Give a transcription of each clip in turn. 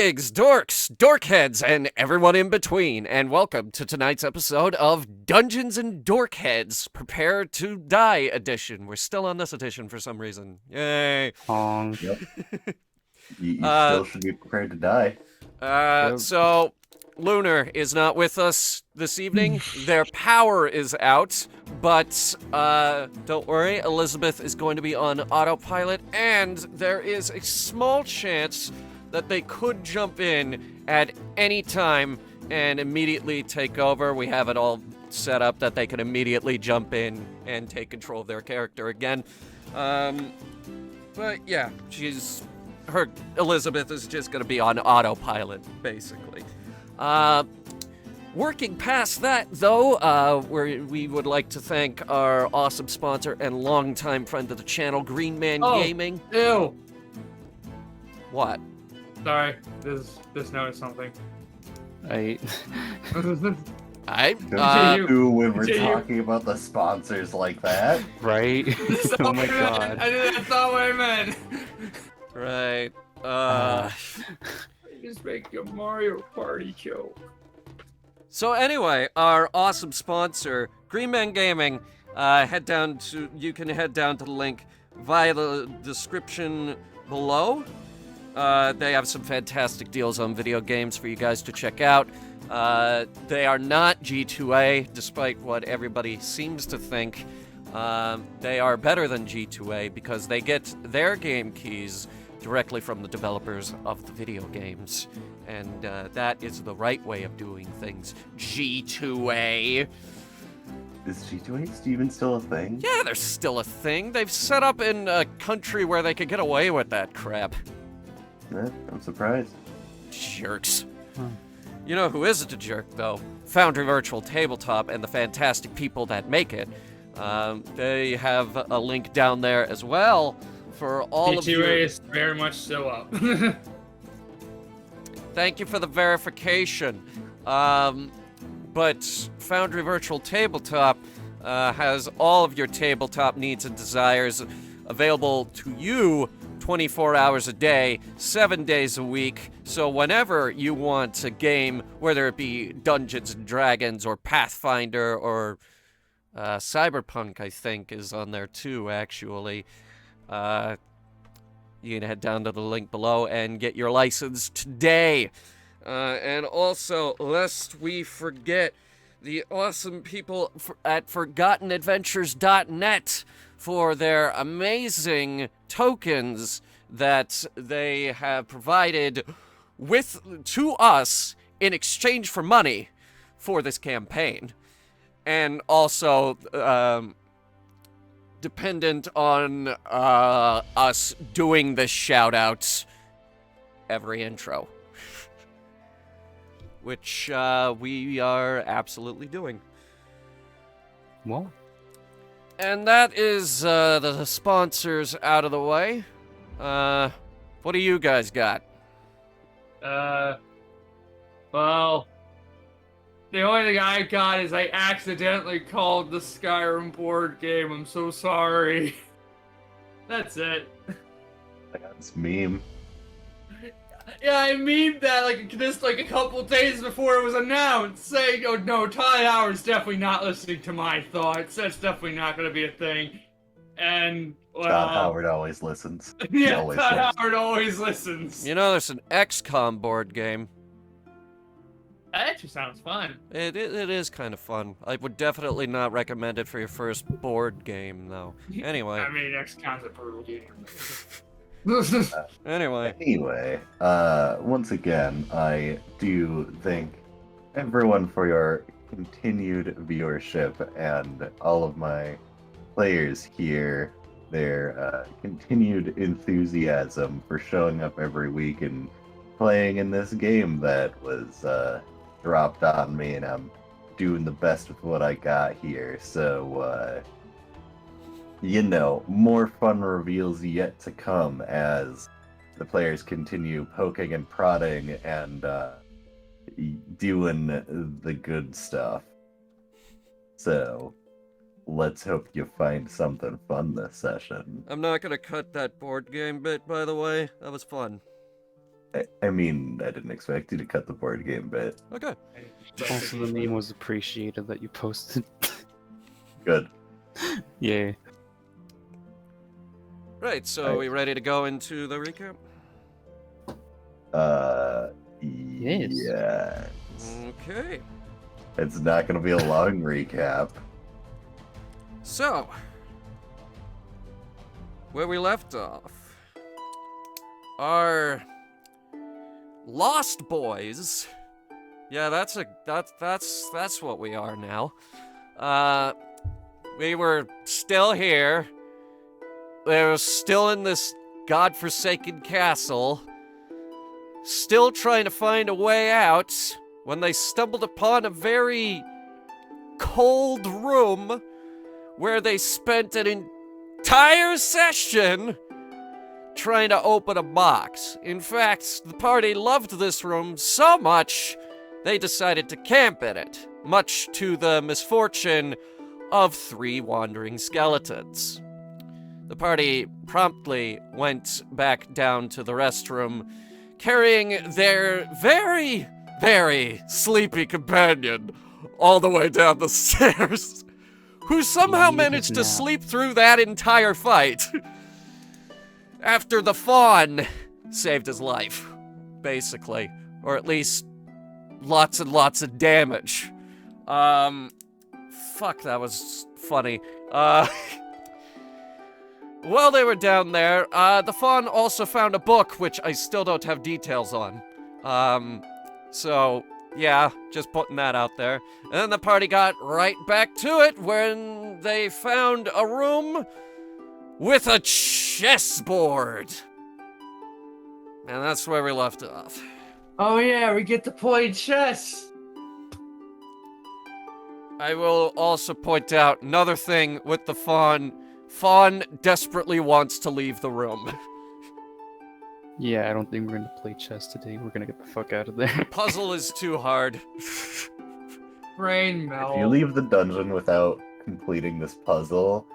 Pigs, dorks, dorkheads, and everyone in between, and welcome to tonight's episode of Dungeons and Dorkheads Prepare to Die edition. We're still on this edition for some reason. Yay. Yep. You still should be prepared to die. So, Lunar is not with us this evening. Their power is out, but don't worry, Elizabeth is going to be on autopilot, and there is a small chance that they could jump in at any time and immediately take over. We have it all set up that they can immediately jump in and take control of their character again. But yeah, Elizabeth is just going to be on autopilot, basically. Working past that, though, we would like to thank our awesome sponsor and longtime friend of the channel, Green Man Gaming. Ew. What? Sorry, just noticed something. Don't Continue. do when we're Continue. talking about the sponsors like that. Right? That's Oh not my what I god. meant. That's not what I meant. Right. Just make a Mario Party joke. So anyway, our awesome sponsor, Green Man Gaming, you can head down to the link via the description below. They have some fantastic deals on video games for you guys to check out. They are not G2A, despite what everybody seems to think. They are better than G2A because they get their game keys directly from the developers of the video games. And that is the right way of doing things. G2A. Is G2A even still a thing? Yeah, they're still a thing. They've set up in a country where they could get away with that crap. I'm surprised. Jerks. You know who isn't a jerk, though? Foundry Virtual Tabletop and the fantastic people that make it. They have a link down there as well for all of you. G2A is very much still up. Thank you for the verification. But Foundry Virtual Tabletop has all of your tabletop needs and desires available to you 24 hours a day, 7 days a week. So whenever you want a game, whether it be Dungeons and Dragons or Pathfinder or Cyberpunk, I think, is on there too, actually. You can head down to the link below and get your license today. And also, lest we forget, the awesome people at ForgottenAdventures.net for their amazing tokens that they have provided to us in exchange for money for this campaign. And also, dependent on us doing the shout-outs every intro. Which we are absolutely doing. Well, And that is the sponsors out of the way. What do you guys got? Well, the only thing I got is I accidentally called the Skyrim board game. I'm so sorry. That's it. I got this meme. Yeah, I memed that like a couple days before it was announced, saying, "Oh no, Todd Howard's definitely not listening to my thoughts. That's definitely not going to be a thing." And well, Todd Howard always listens. He yeah, always Todd listens. Howard always listens. You know, there's an XCOM board game. That actually sounds fun. It is kind of fun. I would definitely not recommend it for your first board game, though. Anyway. I mean, XCOM's a brutal game. Anyway. Anyway, once again, I do thank everyone for your continued viewership and all of my players here, their continued enthusiasm for showing up every week and playing in this game that was dropped on me, and I'm doing the best with what I got here. So, more fun reveals yet to come as the players continue poking and prodding and doing the good stuff. So, let's hope you find something fun this session. I'm not gonna cut that board game bit, by the way. That was fun. I mean, I didn't expect you to cut the board game bit. Okay. Also, the meme was appreciated that you posted. Good. Yay. Right, so are we ready to go into the recap? Yes. Yeah. Okay. It's not going to be a long recap. So, where we left off, our Lost Boys. Yeah, that's what we are now. We were still here. They were still in this godforsaken castle, still trying to find a way out, when they stumbled upon a very cold room where they spent an entire session trying to open a box. In fact, the party loved this room so much, they decided to camp in it, much to the misfortune of 3 wandering skeletons. The party promptly went back down to the restroom, carrying their very, very sleepy companion all the way down the stairs, who somehow He managed to needed a nap. sleep through that entire fight after the fawn saved his life, basically. Or at least lots and lots of damage. Fuck, that was funny. While they were down there, the fawn also found a book, which I still don't have details on. So, yeah, just putting that out there. And then the party got right back to it when they found a room with a chessboard. And that's where we left off. Oh yeah, we get to play chess. I will also point out another thing with the fawn. Fawn desperately wants to leave the room. Yeah, I don't think we're gonna play chess today. We're gonna get the fuck out of there. Puzzle is too hard. Brain If melt. you leave the dungeon without completing this puzzle,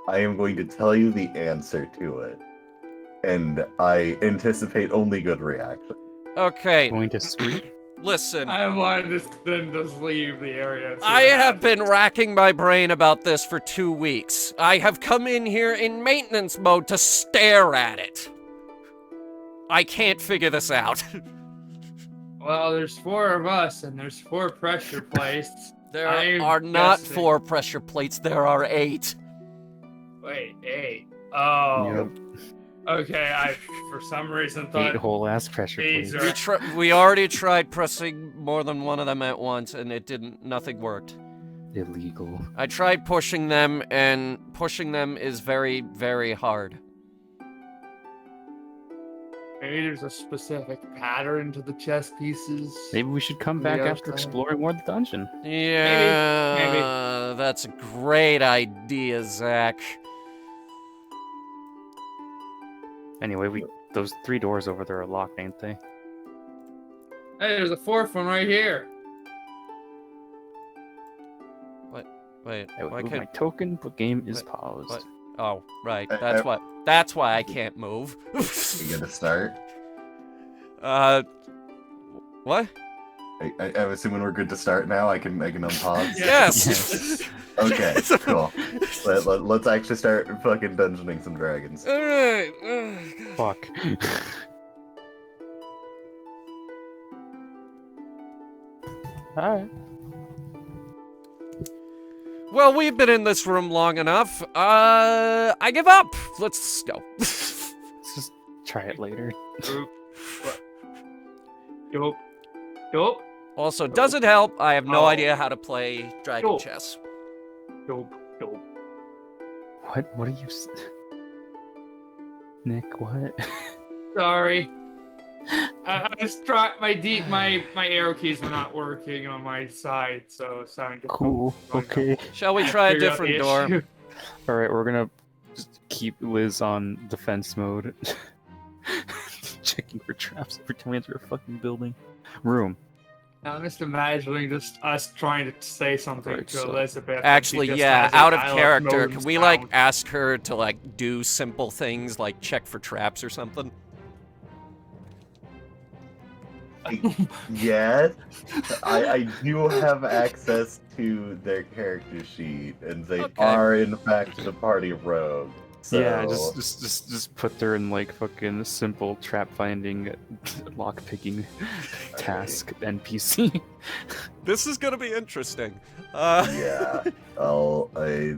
I am going to tell you the answer to it. And I anticipate only good reaction. Okay, Going to sleep? listen. I wanted to then just leave the area. and see I what have happens. been racking my brain about this for 2 weeks. I have come in here in maintenance mode to stare at it. I can't figure this out. Well, there's 4 of us, and there's 4 pressure plates. There I'm are not guessing- 4 pressure plates, there are 8. Wait, 8. Oh. Yep. Okay, I for some reason thought 8 whole ass pressure these plates. are- We already tried pressing more than one of them at once, and nothing worked. Illegal. I tried pushing them, and pushing them is very, very hard. maybe there's a specific pattern to the chess pieces. Maybe we should come back Yeah, after okay. exploring more of the dungeon. Yeah, that's a great idea, Zach. Anyway, those 3 doors over there are locked, ain't they? Hey, there's a 4th one right here. Wait, I would why move my can't? token, but game is What? paused. What? Oh, right. I- That's why I can't move. You gonna start? What? I'm assuming we're good to start now. I can unpause. Yes. Yes. Okay, cool. Let's actually start fucking dungeoning some dragons. All right. Fuck. Alright. Well, we've been in this room long enough. I give up. Let's go. Let's just try it later. Yup. Yup. Also, doesn't help. I have no Oh. idea how to play dragon Cool. chess. Yup. Yup. What are you... Nick, what? Sorry. I just tried my arrow keys were not working on my side, so sorry. Cool, okay. Shall we try a Figure out different the door? issue. Alright, we're gonna just keep Liz on defense mode. Checking for traps every time we enter a fucking building. Room. I'm just imagining just us trying to say something Right, to so- Elizabeth. and Actually, she just yeah, has a out of dial-up character. modem Can we, like, sound. ask her to, like, do simple things like check for traps or something? Yes, I do have access to their character sheet, and they Okay. are in fact the party rogue. So Yeah, just put her in like fucking simple trap finding, lock picking task NPC. This is gonna be interesting. yeah, I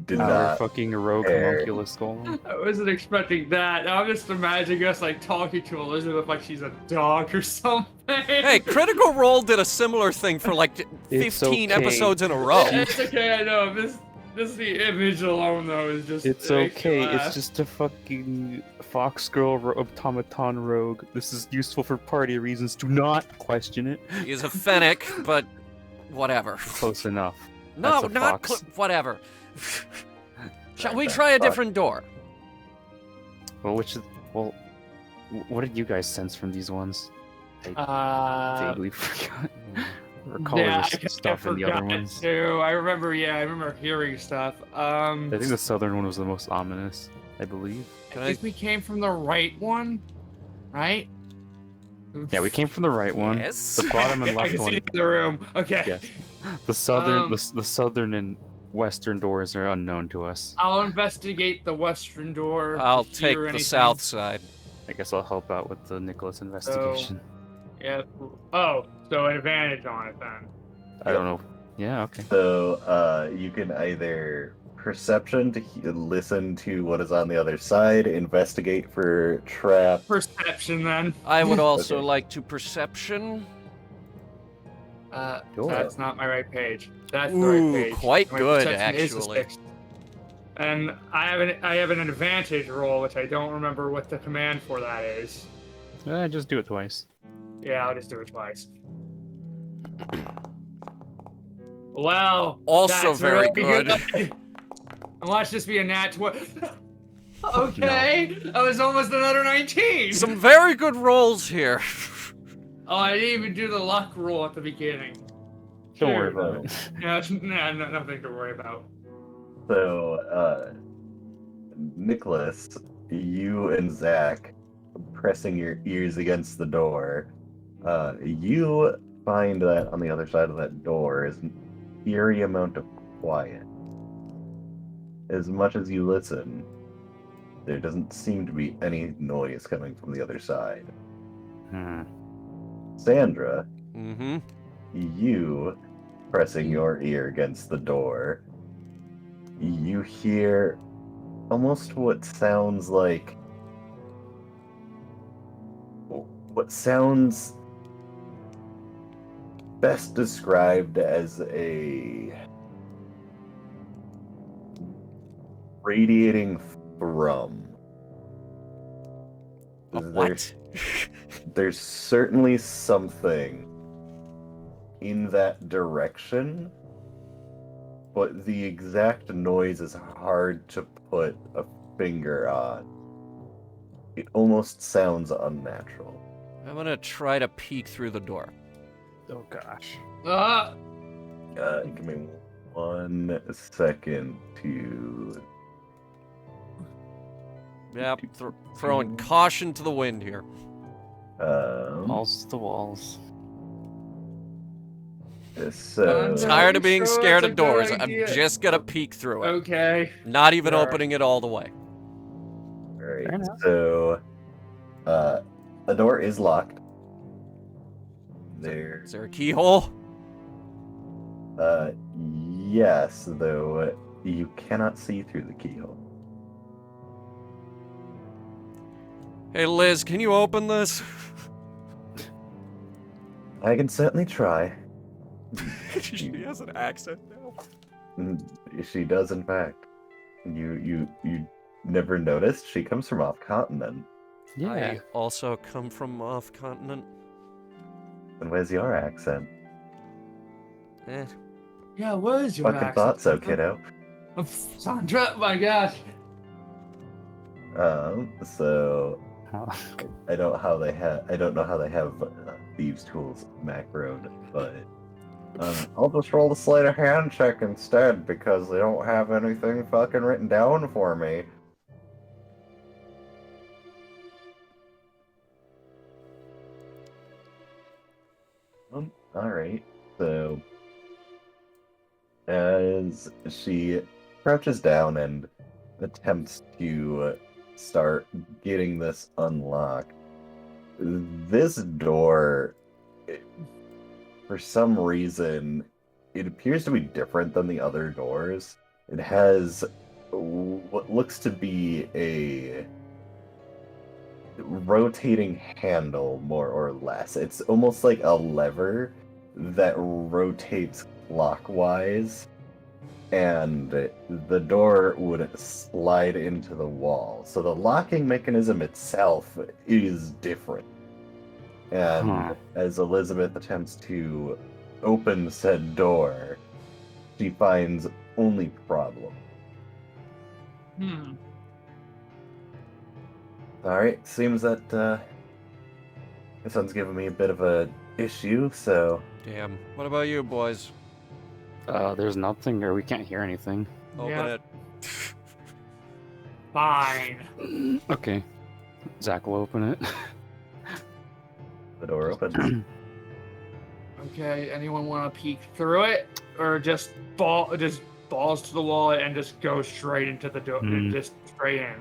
did Our not. fucking rogue care. homunculus golem. I wasn't expecting that. I'm just imagining us like talking to Elizabeth like she's a dog or something. Hey, Critical Role did a similar thing for like 15 okay. episodes in a row. It's okay, I know. This the image alone though is just. It's it makes me okay. laugh. It's just a fucking fox girl automaton rogue. This is useful for party reasons. Do not question it. He's a fennec, but whatever. Close enough. No, That's a not fox. whatever. Shall we try a different door? Well, what did you guys sense from these ones? Vaguely forgot. Recall Yeah, there's stuff in the other ones. too. I remember hearing stuff. I think the southern one was the most ominous, I believe. Can I I? think we came from the right one, right? Yeah, we came from the right one. Yes. The bottom and I left can see one. the room. Okay. Yes. The southern, Um, the southern and western doors are unknown to us. I'll investigate the western door. I'll to take hear the anything. south side. I guess I'll help out with the Nicholas investigation. Yeah. Oh, so an advantage on it then. I don't know. Yeah, okay. So you can either perception to listen to what is on the other side, investigate for trap. Perception then. I would also Okay. like to perception. Sure. That's not my right page. That's the Ooh, right page. quite My good, perception is a actually. 6. And I have an advantage roll, which I don't remember what the command for that is. Just do it twice. Yeah, I'll just do it twice. Well, Also that's very really good. And watch this be a nat 20. Okay, that was almost another 19. Some very good rolls here. Oh, I didn't even do the luck roll at the beginning. Don't worry Sure. about it. Yeah, nothing to worry about. So Nicholas, you and Zach pressing your ears against the door. You find that on the other side of that door is an eerie amount of quiet. As much as you listen, there doesn't seem to be any noise coming from the other side. Sandra, Mm-hmm. you pressing your ear against the door, you hear almost what sounds best described as a radiating thrum. What? There's certainly something in that direction, but the exact noise is hard to put a finger on. It almost sounds unnatural. I'm gonna try to peek through the door. Oh gosh. Give me 1 second to... Yep, throwing caution to the wind here. Walls to the walls. So... Tired of being Sure, scared that's of a good doors. I'm idea. just gonna peek through it. Okay. Not even Sure. opening it all the way. Alright, Fair enough. so... the door is locked. There... Is there a keyhole? Yes, though you cannot see through the keyhole. Hey Liz, can you open this? I can certainly try. She has an accent now. She does, in fact. You never noticed? She comes from off continent. Yeah. I also come from off continent. And where's your accent? Eh. Yeah, what is your Fucking accent? thought so, kiddo. Sandra, my gosh. So Oh, I don't know how they have thieves' tools macroed, but I'll just roll the sleight of hand check instead because they don't have anything fucking written down for me. Alright. So, as she crouches down and attempts to start getting this unlocked, this door, for some reason, it appears to be different than the other doors. It has what looks to be a rotating handle, more or less. It's almost like a lever that rotates clockwise, and the door would slide into the wall. So the locking mechanism itself is different. And as Elizabeth attempts to open said door, she finds only problem. Alright, seems that this one's giving me a bit of a issue, so Damn. What about you, boys? There's nothing, or we can't hear anything. Open Yep. it. Fine. Okay. Zach will open it. the door opens. Okay, anyone want to peek through it? Or just balls to the wall and just go straight into the door? Just straight in.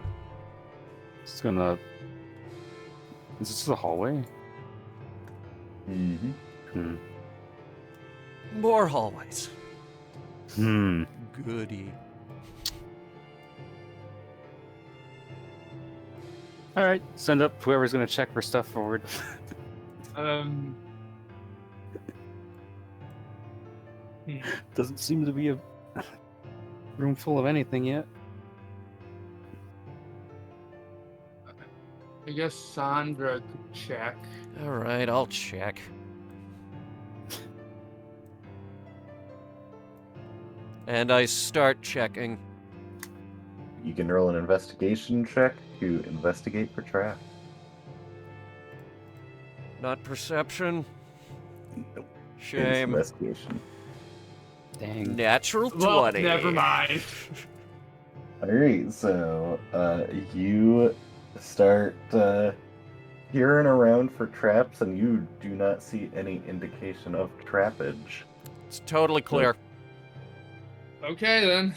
It's gonna... Is this the hallway? Mm-hmm. More hallways. Hmm. Goody. Alright, send up whoever's gonna check for stuff forward. Doesn't seem to be a room full of anything yet. I guess Sandra could check. Alright, I'll check. And I start checking. You can roll an investigation check to investigate for traps. Not perception. Nope. It's Shame. investigation. Dang. Natural 20. Well, never mind. Alright, so you start peering around for traps, and you do not see any indication of trappage. It's totally clear. Okay, then.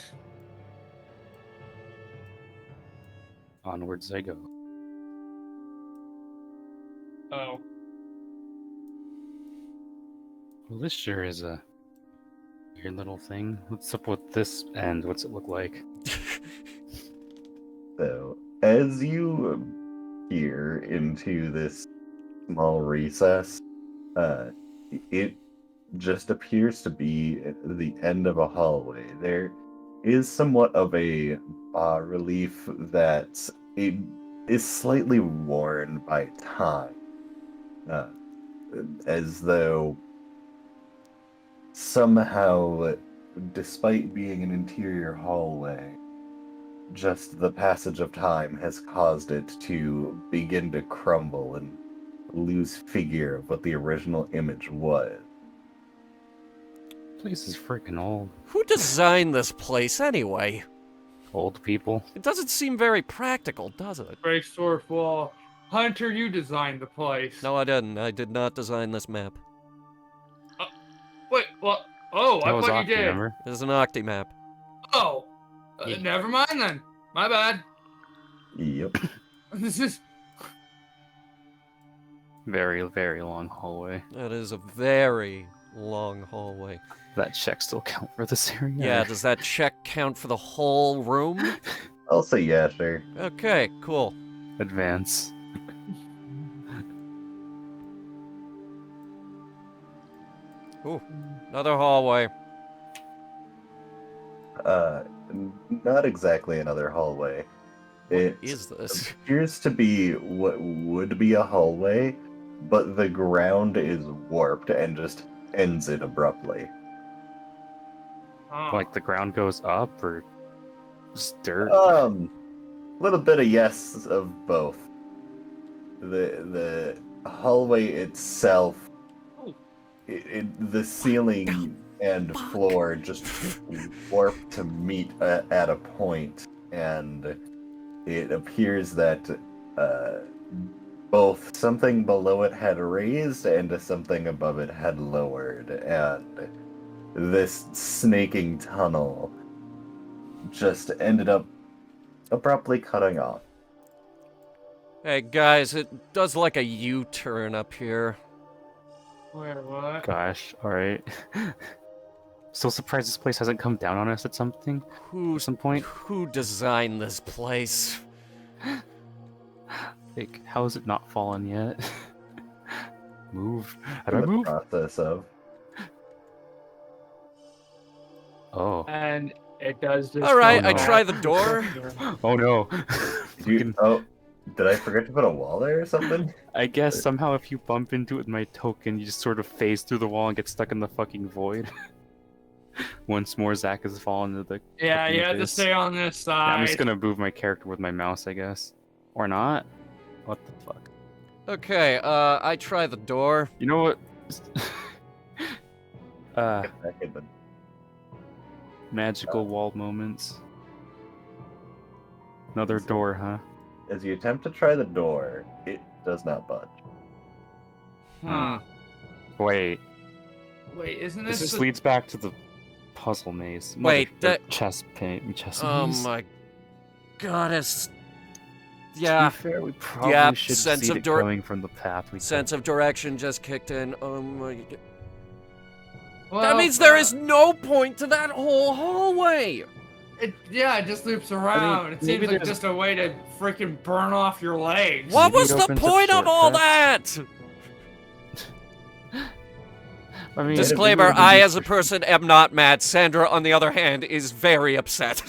Onwards I go. Oh. Well, this sure is a weird little thing. What's up with this end? What's it look like? So, as you peer into this small recess, it just appears to be the end of a hallway. There is somewhat of a bas-relief that it is slightly worn by time, as though somehow, despite being an interior hallway, just the passage of time has caused it to begin to crumble and lose figure of what the original image was. Place is freaking old. Who designed this place anyway? Old people. It doesn't seem very practical, does it? Break fourth wall. Hunter, you designed the place. No, I didn't. I did not design this map. Wait, what? Oh, I That was thought Aki, you did. remember? This is an Octi map. Oh. Yeah. Never mind then. My bad. Yep. This is... Very, very long hallway. That is a very long hallway. That check still count for this area? Yeah, or- does that check count for the whole room? I'll say yeah, sure. Okay, cool. Advance. Ooh, another hallway. Not exactly another hallway. It Is this? appears to be what would be a hallway, but the ground is warped and just ends it abruptly. Oh. Like the ground goes up, or just dirt? Little bit of yes of both. The hallway itself, Oh. the ceiling and floor just warp to meet at a point, and it appears that both something below it had raised and something above it had lowered, and this snaking tunnel just ended up abruptly cutting off. Hey guys, it does like a U-turn up here. Where, what? Gosh, alright. Still surprised this place hasn't come down on us at something? Who At some point? Who designed this place? Like, how has it not fallen yet? Move. How do In I the move? process of Oh. And it does just. All right, Oh, I no. try the door. Oh no. did I forget to put a wall there or something? I guess somehow if you bump into it with my token, you just sort of phase through the wall and get stuck in the fucking void. Once more, Zach has fallen into the. Yeah, fucking you have to abyss. stay on this Yeah, side. I'm just gonna move my character with my mouse, I guess. Or not? What the fuck? Okay, I try the door. You know what? Get back in the Magical wall moments. Another door, huh? As you attempt to try the door, it does not budge. Huh. Wait, Wait, isn't this this? just leads back to the puzzle maze. Wait, that- chess paint, chess Oh maze. my goddess. To Yeah, be fair, we probably Yep, should sense see of it dir- coming from the path we sense of direction just kicked in. Oh my god. Well, That means there is no point to that whole hallway! Yeah, it just loops around. it maybe seems like there's- just a way to freaking burn off your legs. What Maybe was it the opens up point of all shortcuts. that? I mean, Disclaimer, would've I been as a person am not mad. Sandra, on the other hand, is very upset.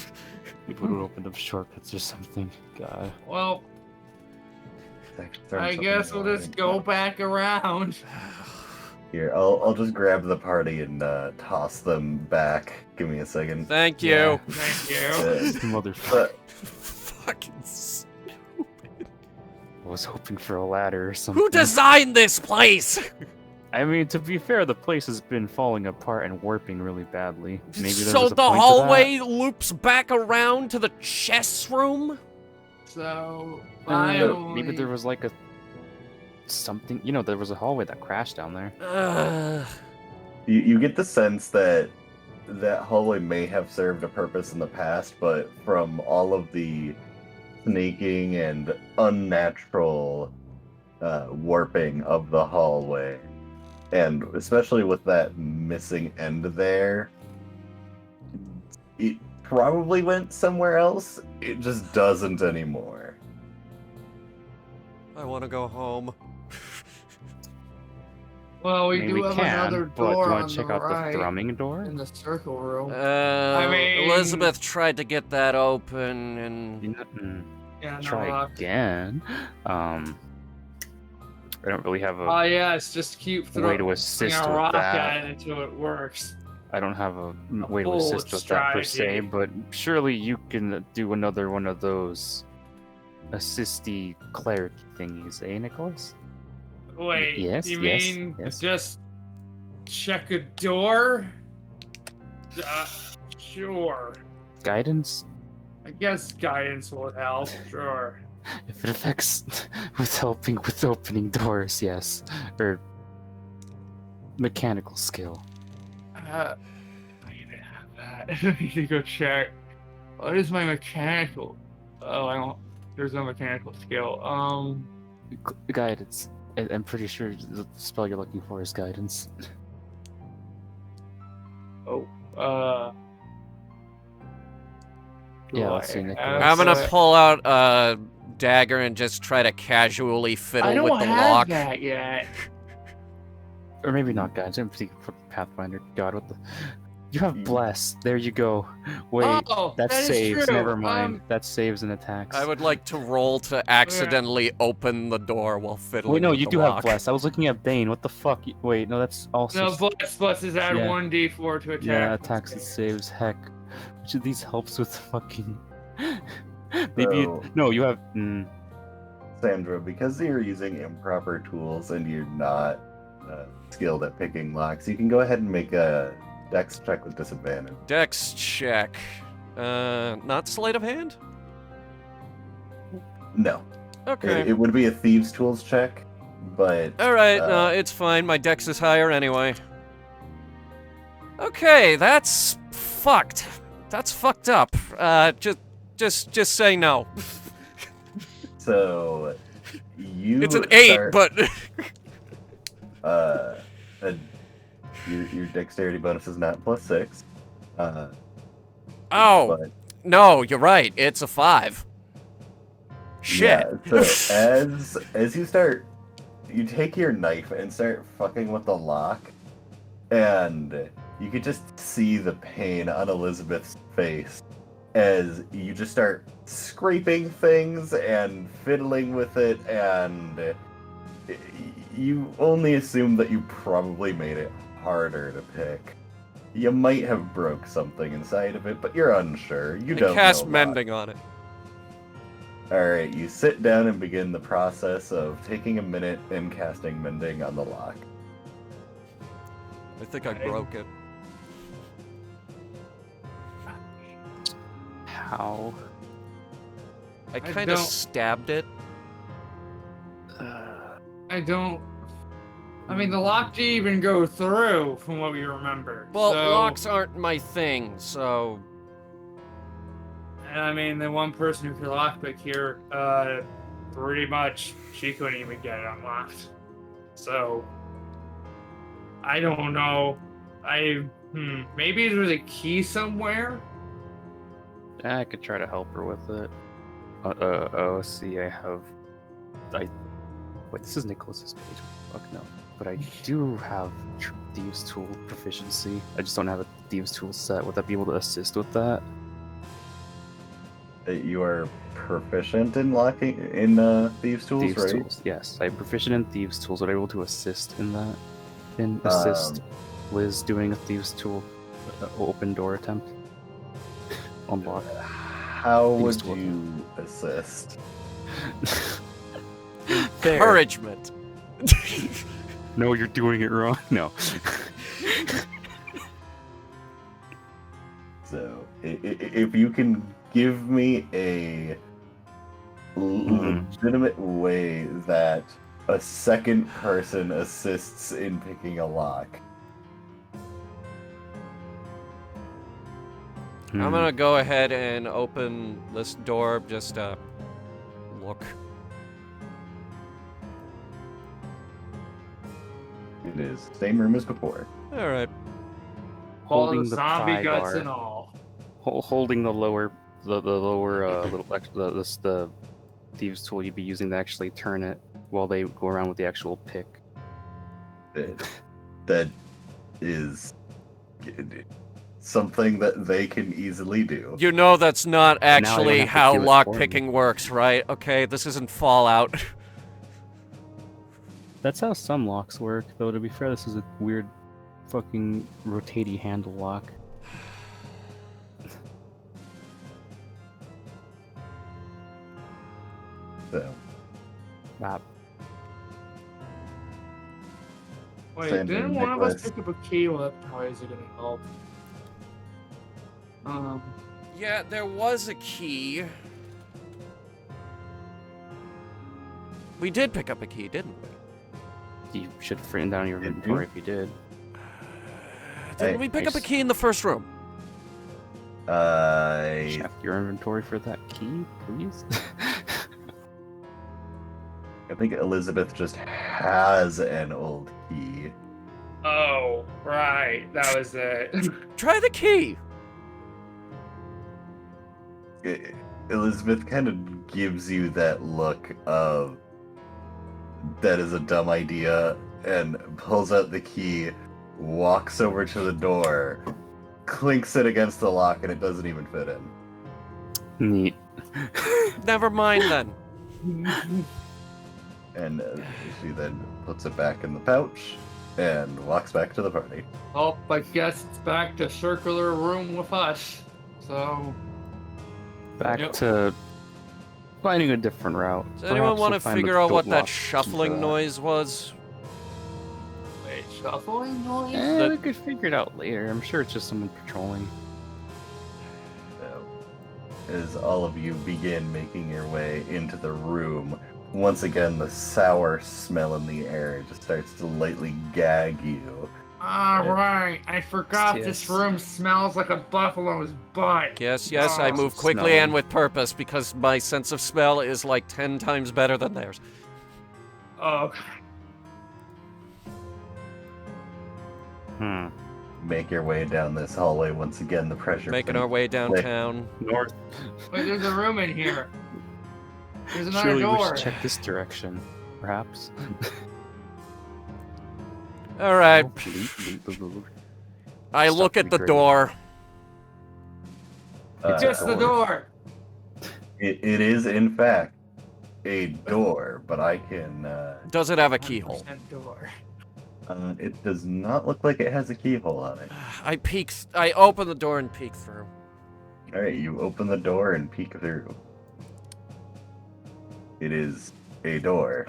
Maybe it would open up shortcuts or something. God. Well, Turn I something guess we'll on. just go back around. Here, I'll just grab the party and toss them back. Give me a second. Thank you. Yeah. Thank you. Motherfucker. But Fucking I was hoping for a ladder or something. Who designed this place? I mean, to be fair, the place has been falling apart and warping really badly. Maybe there So was a the point to hallway loops back around to the chess room? So, that. finally. Maybe there was like a something. You know, there was a hallway that crashed down there. you get the sense that that hallway may have served a purpose in the past, but from all of the snaking and unnatural warping of the hallway, and especially with that missing end there, it probably went somewhere else. It just doesn't anymore. I want to go home. Well, we I mean, do we have can, another but do door you on want to check the out right the thrumming door? in the circle room. I mean- Elizabeth tried to get that open, and You know, Yeah, no, try again. I don't really have Oh a yes, just keep way throwing to a assist with rock that. at it until it works. I don't have a way to bold assist with that per se, strategy. but surely you can do another one of those assisty cleric thingies, eh, Nicholas? Wait, Yes, you yes, mean yes. just check a door? Sure. Guidance? I guess guidance will help, sure. If it affects with helping with opening doors, yes. Or mechanical skill. I need to have that. I need to go check. What is my mechanical? Oh, I don't. There's no mechanical skill. Guidance. I'm pretty sure the spell you're looking for is guidance. Yeah, let's see, Nicholas. I'm gonna pull out a dagger and just try to casually fiddle I don't with the have lock. that yet. Or maybe not guidance. I'm thinking for Pathfinder. God, what the? You have bless. There you go. Wait, Oh, that is saves. true. Never mind. That saves and attacks. I would like to roll to accidentally open the door while fiddling Wait, no, with you the do lock. have bless. I was looking at Bane. What the fuck? Wait, no, that's also. No, bless is add Yeah. 1d4 to attack. Yeah, attacks and saves. Heck, which of these helps with fucking? Maybe So- no. You have. Sandra, because you're using improper tools and you're not skilled at picking locks, you can go ahead and make a dex check with disadvantage. Dex check. Not sleight of hand? No. Okay. It would be a thieves' tools check, but All right, no, it's fine. My dex is higher anyway. Okay, that's fucked. That's fucked up. Just say no. so you It's an 8, start, but uh, your dexterity bonus is not +6. oh But no, you're right. It's a 5. Shit. yeah, so as you start, you take your knife and start fucking with the lock, and you could just see the pain on Elizabeth's face as you just start scraping things and fiddling with it, and you only assume that you probably made it harder to pick. You might have broke something inside of it, but you're unsure. You don't Cast know. mending on it. Alright, you sit down and begin the process of taking a minute and casting mending on the lock. I think I broke it. How? I kind of don't- stabbed it. I don't. I mean, the lock didn't even go through, from what we remember. Well, so, locks aren't my thing, so And I mean, the one person who could lockpick here, pretty much, she couldn't even get it unlocked. So, I don't know. Maybe there's a key somewhere. I could try to help her with it. See, wait, this is Nicholas's page. Fuck no. But I do have Thieves' Tool proficiency. I just don't have a Thieves' Tool set. Would that be able to assist with that? You are proficient in thieves' tools, Thieves' right? Tools, yes. I'm proficient in Thieves' Tools. Would I be able to assist in that? Assist Liz doing a Thieves' Tool open door attempt? Unlock. How would Thieves' tool. you assist? encouragement. No, you're doing it wrong. No. So, if you can give me a legitimate way that a second person assists in picking a lock. I'm gonna go ahead and open this door, just look. It is same room as before. Alright. All Holding the the zombie pry guts bar. and all. Holding the lower the Thieves' Tool you'd be using to actually turn it while they go around with the actual pick. That is something that they can easily do. You know that's not Now I don't actually have to how do it for lockpicking works, right? Okay, this isn't Fallout. That's how some locks work, though to be fair, this is a weird fucking rotatey handle lock. So, Ah, Wait, Same didn't thing, one of us Nicholas. pick up a key? Well, how is it gonna help? Yeah, there was a key. We did pick up a key, didn't we? you should have written down your Did you? inventory if you did. Didn't we pick up a s- key in the first room? Check your inventory for that key, please. I think Elizabeth just has an old key. Oh, right, that was it. Try the key. Elizabeth kind of gives you that look of that is a dumb idea and pulls out the key, walks over to the door, clinks it against the lock, and it doesn't even fit in. Neat. Never mind then. And she then puts it back in the pouch and walks back to the party. Oh, I guess it's back to circular room with us. So, Back Yep. to finding a different route. Does anyone Perhaps want we'll to find the figure out what goat that lock key for shuffling that. noise was? wait, shuffling noise? That- We could figure it out later. I'm sure it's just someone patrolling. So, as all of you begin making your way into the room once again, the sour smell in the air just starts to lightly gag you. Alright, I forgot Yes. this room smells like a buffalo's butt. Yes, I Oh, move quickly smell. and with purpose because my sense of smell is like 10 times better than theirs. Oh, Make your way down this hallway once again. The pressure. Making our way downtown. North. wait, there's a room in here. There's another Surely we door. should check this direction, perhaps. All right, Oh, I Stuff look would at be the great. door. Just the door. It is in fact a door, but I can. Does it have a keyhole? 100% door. It does not look like it has a keyhole on it. I open the door and peek through. All right, you open the door and peek through. It is a door,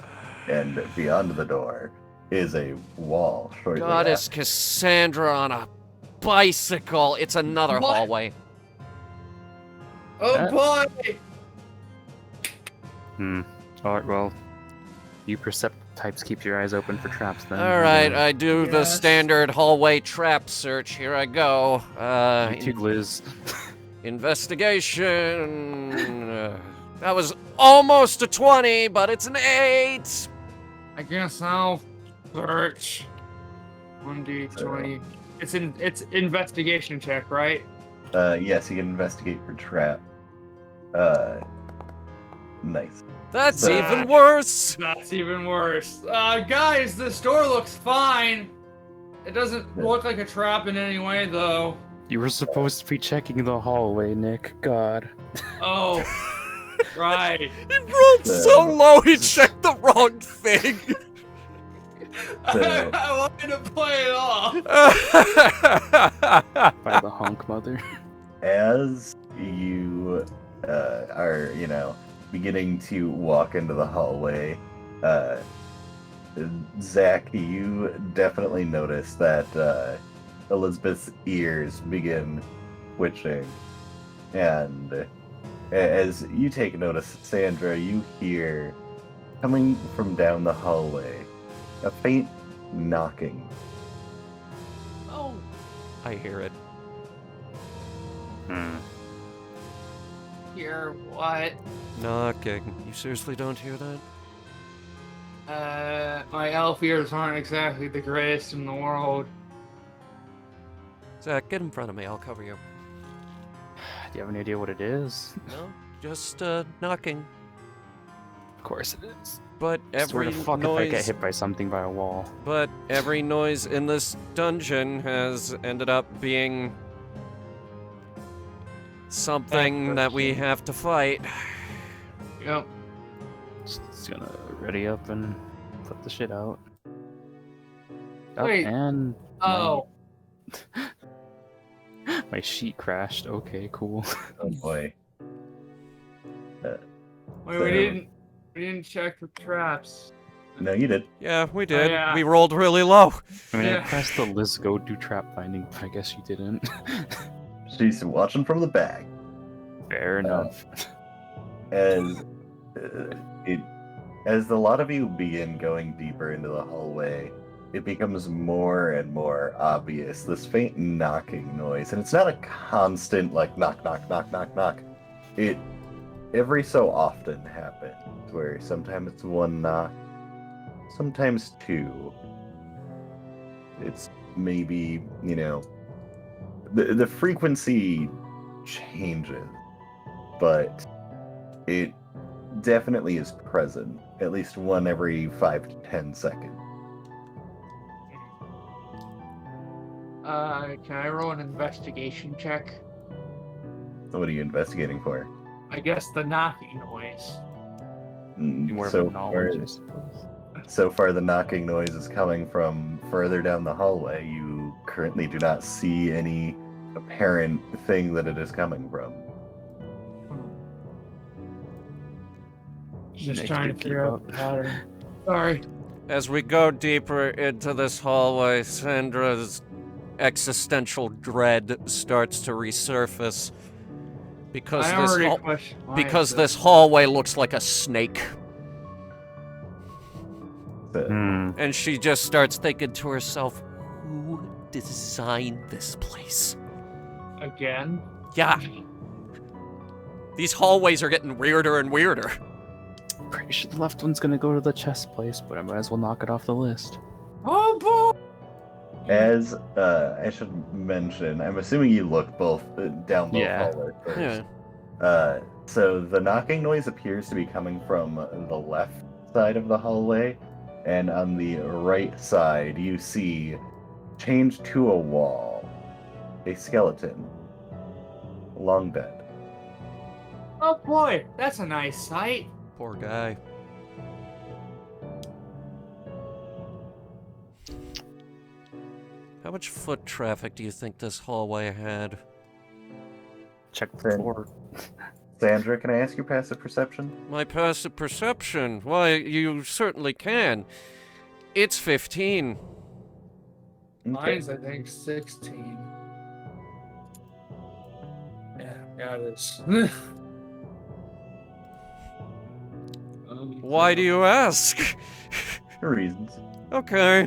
and beyond the door is a wall. Shortly Goddess Cassandra on a bicycle. It's another What? hallway. Oh boy! Alright, well, you percept types keep your eyes open for traps then. All right, I do the Yes. standard hallway trap search. Here I go. You too, Liz. Investigation. That was almost a 20, but it's an 8. I guess I'll search. 1d20. It's investigation check, right? Yes, you can investigate for trap. Nice. That's So- even worse. That's even worse. Guys, this door looks fine. It doesn't look like a trap in any way, though. You were supposed to be checking the hallway, Nick. God. Oh, right. It rolled so low, he checked the wrong thing. So- I wanted to play it off. By the honk mother. As you are, beginning to walk into the hallway, Zach, you definitely notice that Elizabeth's ears begin twitching. And as you take notice, Sandra, you hear, coming from down the hallway, a faint knocking. Oh, I hear it. here, what? Knocking. You seriously don't hear that? My elf ears aren't exactly the greatest in the world. Zach, get in front of me. I'll cover you. Do you have any idea what it is? No, just knocking. Of course it is. But every Sort of fuck if I get noise, hit by something by a wall. but every noise in this dungeon has ended up being something that we have to fight. Yep. Just gonna ready up and flip the shit out. Wait. And Oh, my sheet crashed. Okay, cool. Oh boy. wait, we didn't check for traps. No, you did. Yeah, we did. yeah. We rolled really low. I mean, Yeah. I pressed the Liz go do trap finding, but I guess you didn't. She's watching from the back. Fair enough. As as a lot of you begin going deeper into the hallway, it becomes more and more obvious this faint knocking noise, and it's not a constant like knock knock knock knock knock. It every so often happens where sometimes it's one knock, sometimes two. It's maybe, the frequency changes, but it definitely is present. At least one every 5 to 10 seconds. Can I roll an investigation check? What are you investigating for? I guess the knocking noise. More So of a far, knowledge, I suppose. so far, the knocking noise is coming from further down the hallway. You currently do not see any apparent thing that it is coming from. Just Nick, trying you to figure keep out the up. pattern. Sorry. As we go deeper into this hallway, Sandra's existential dread starts to resurface because I this already hall- questioned why because it's this hallway looks like a snake. And she just starts thinking to herself, who designed this place? Again? Yeah. These hallways are getting weirder and weirder. Pretty sure the left one's gonna go to the chess place, but I might as well knock it off the list. Oh boy! As I should mention, I'm assuming you look both down both Yeah. hallways first. Yeah. So the knocking noise appears to be coming from the left side of the hallway, and on the right side you see, chained to a wall, a skeleton, long dead. Oh boy, that's a nice sight. Poor guy. How much foot traffic do you think this hallway had? Check the Then- floor. Sandra, can I ask your passive perception? My passive perception? Why, you certainly can. It's 15. Mine's, I think, 16. Yeah, it is. Why do you ask? For reasons. Okay.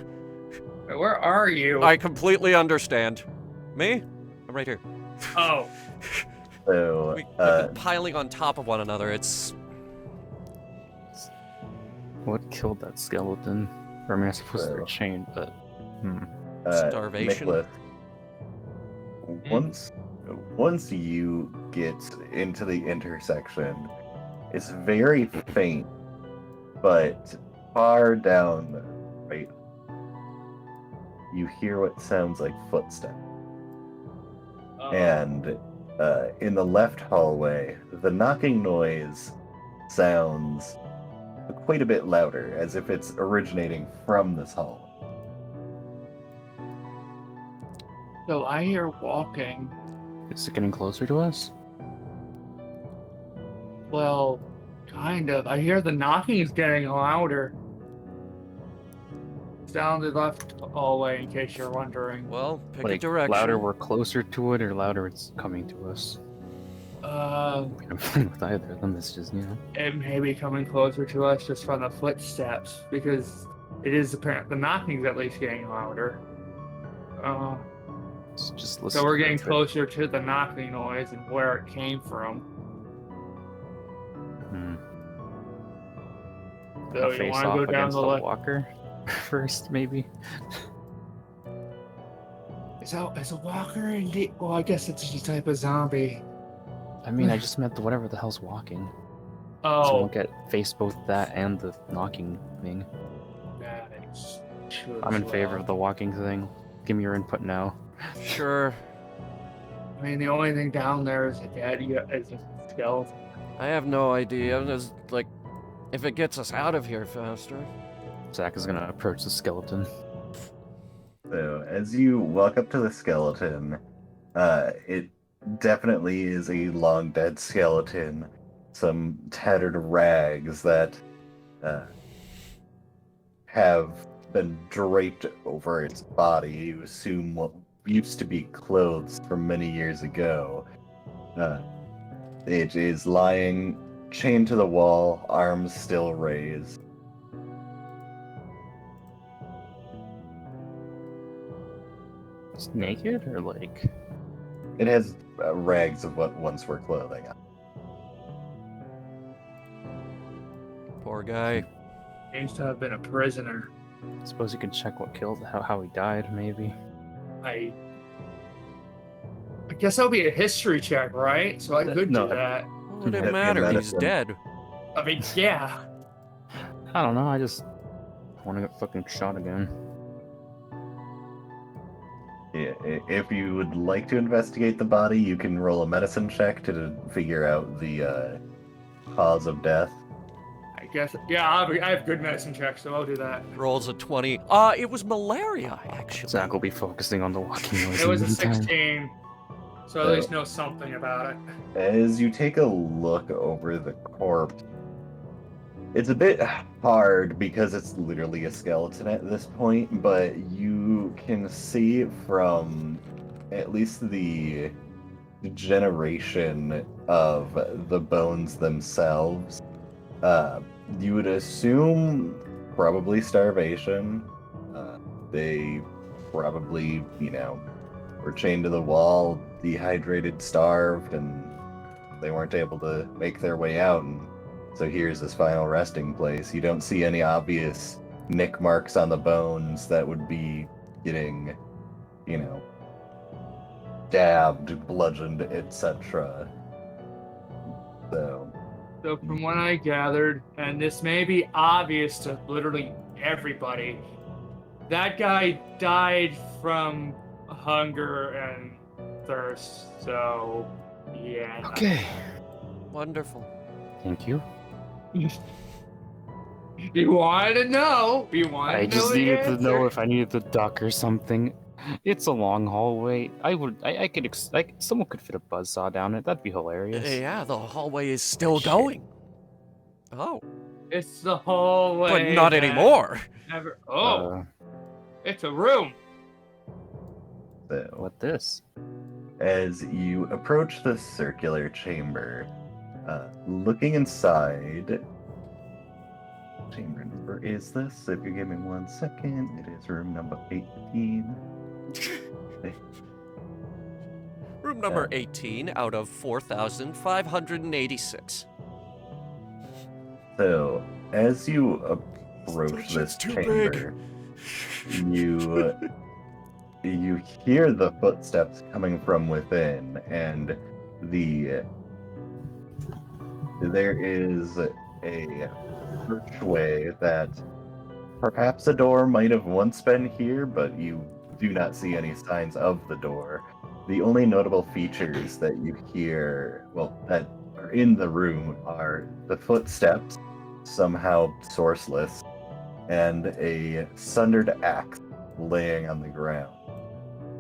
Where are you? I completely understand. Me? I'm right here. Oh. So, We've been piling on top of one another. It's... What killed that skeleton? Or I mean, I suppose they're chained, but... Starvation? Nicholas, once you get into the intersection, it's very faint, but far down the right, you hear what sounds like footsteps. And in the left hallway, the knocking noise sounds quite a bit louder, as if it's originating from this hallway. So I hear walking. Is it getting closer to us? Well, kind of. I hear the knocking is getting louder. It's down the left hallway, in case you're wondering. Well, pick a Like, direction. louder we're closer to it, or louder it's coming to us? I mean, I'm fine with either of them, it's just, you know... It may be coming closer to us just from the footsteps, because it is apparent the knocking's at least getting louder. Just listen So we're to getting it. closer to the knocking noise and where it came from. Hmm. So I'll you face want to off go down against the the left? walker first, maybe? Is a walker indeed? Well, I guess it's a type of zombie. I mean, I just meant whatever the hell's walking. So Oh, we'll get face both that and the knocking thing. that is true. I'm in as favor well. of the walking thing. Give me your input now. Sure. I mean, the only thing down there is Adia is a skeleton. I have no idea. There's, like, if it gets us out of here faster. Zach is gonna approach the skeleton. So, as you walk up to the skeleton, it definitely is a long dead skeleton. Some tattered rags that have been draped over its body. You assume what used to be clothes from many years ago. It is lying chained to the wall, arms still raised. It's naked, or like... It has rags of what once were clothing. Poor guy. Seems to have been a prisoner. I suppose you can check what killed, how he died, maybe. I guess that'll be a history check, right? So I could No. do that. What would it That'd be matter? He's medicine. dead. I mean, yeah. I don't know, I just want to get fucking shot again. Yeah, if you would like to investigate the body, you can roll a medicine check to figure out the cause of death. I guess, yeah, I have good medicine checks, so I'll do that. Rolls a 20. It was malaria, actually. Zach will be focusing on the walking noise. It was a in the meantime. 16, so at least know something about it. As you take a look over the corpse, it's a bit hard because it's literally a skeleton at this point, but you can see from at least the generation of the bones themselves. You would assume probably starvation. They probably, were chained to the wall, dehydrated, starved, and they weren't able to make their way out. And so here's this final resting place. You don't see any obvious nick marks on the bones that would be getting, stabbed, bludgeoned, etc. So from what I gathered, and this may be obvious to literally everybody, that guy died from hunger and thirst. So, yeah. Okay. Wonderful. Thank you. You wanted to know. You wanted I to know just the needed to know answer. if I needed to duck or something. It's a long hallway. Someone could fit a buzzsaw down it. That'd be hilarious. Yeah, the hallway is still going. Oh, It's the hallway. but not that anymore. Never. Uh, It's a room. So, what this? as you approach the circular chamber, looking inside, chamber number is this? If you give me 1 second, it is room number 18. Room number 18 out of 4,586. So, as you approach this too chamber, you hear the footsteps coming from within, and there is a archway that perhaps a door might have once been here, but you do not see any signs of the door. The only notable features that you hear, that are in the room, are the footsteps, somehow sourceless, and a sundered axe laying on the ground,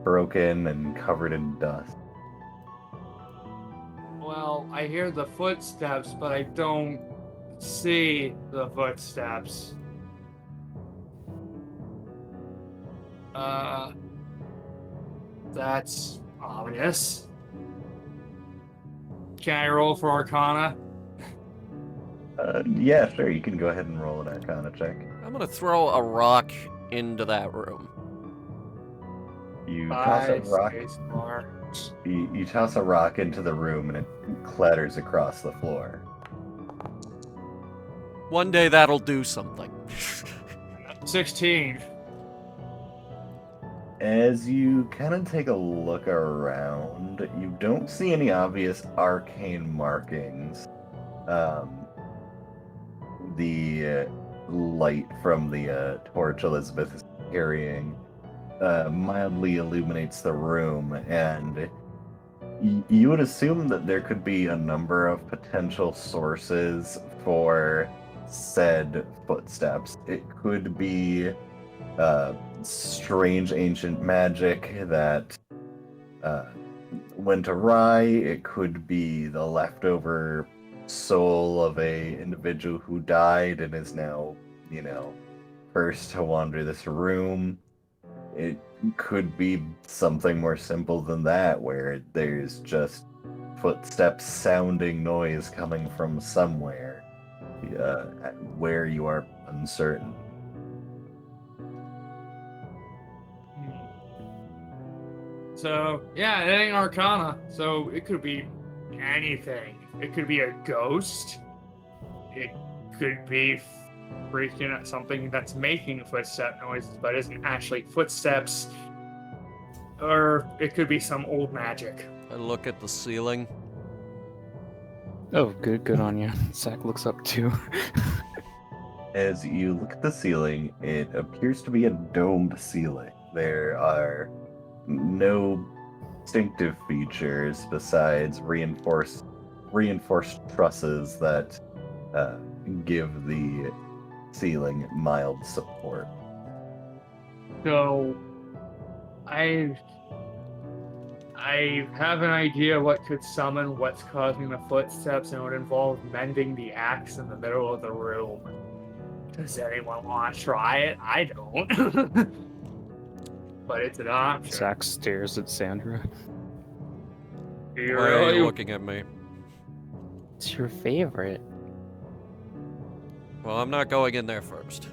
broken and covered in dust. Well, I hear the footsteps, but I don't see the footsteps. That's obvious. Can I roll for Arcana? Yeah, sure, you can go ahead and roll an Arcana check. I'm gonna throw a rock into that room. You toss a rock. Spacebar. You toss a rock into the room, and it clatters across the floor. One day that'll do something. 16. As you kind of take a look around, you don't see any obvious arcane markings. The light from the torch Elizabeth is carrying mildly illuminates the room, and you would assume that there could be a number of potential sources for said footsteps. It could be strange ancient magic that went awry. It could be the leftover soul of a individual who died and is now, first to wander this room. It could be something more simple than that, where there's just footsteps sounding noise coming from somewhere, where you are uncertain. So, yeah, it ain't Arcana, so it could be anything. It could be a ghost. It could be freaking out something that's making footstep noises but isn't actually footsteps. Or it could be some old magic. I look at the ceiling. Oh, good on you. Zach looks up too. As you look at the ceiling, it appears to be a domed ceiling. There are no distinctive features besides reinforced trusses that give the ceiling mild support. So, I have an idea what could summon what's causing the footsteps, and it would involve mending the axe in the middle of the room. Does anyone want to try it? I don't. But it's an option. Zach stares at Sandra. Do you Why are really? you looking at me? It's your favorite. Well, I'm not going in there first.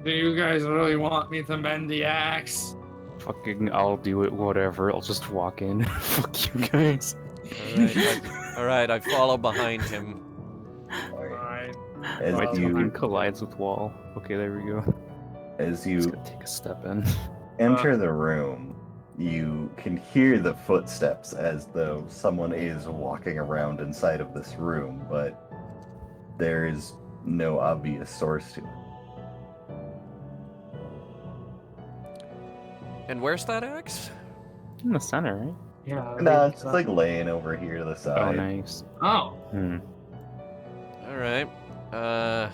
Do you guys really want me to mend the axe? Fucking, I'll do it, whatever. I'll just walk in. Fuck you guys. All right, I follow behind him. Fine. As My you token collides with wall. Okay, there we go. as Just you gonna take a step in. enter the room, you can hear the footsteps as though someone is walking around inside of this room, but there is no obvious source to it. And where's that axe? In the center, right? Yeah. No, it's like laying over here to the Oh, side. nice. Oh. All right. I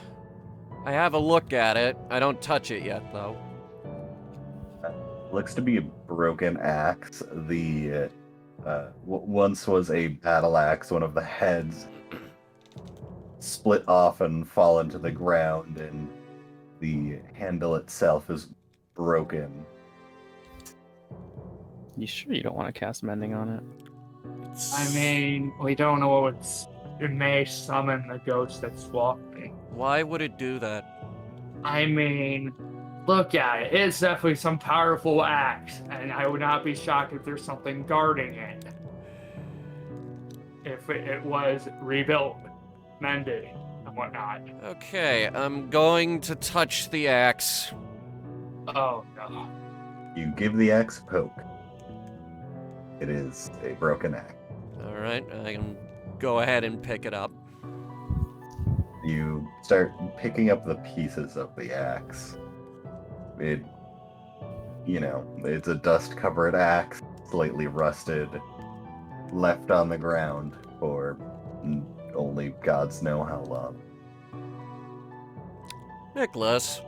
have a look at it. I don't touch it yet, though. Looks to be a broken axe. The once was a battle axe. One of the heads split off and fallen to the ground, and the handle itself is broken. You sure you don't want to cast mending on it? I mean, we don't know what's. It may summon the ghost that's walking. Why would it do that? I mean, look at it. It's definitely some powerful axe, and I would not be shocked if there's something guarding it. If it was rebuilt, mended, and whatnot. Okay, I'm going to touch the axe. Oh no. You give the axe a poke. It is a broken axe. All right, I can go ahead and pick it up. You start picking up the pieces of the axe. It's a dust-covered axe, slightly rusted, left on the ground for only gods know how long. Nicholas.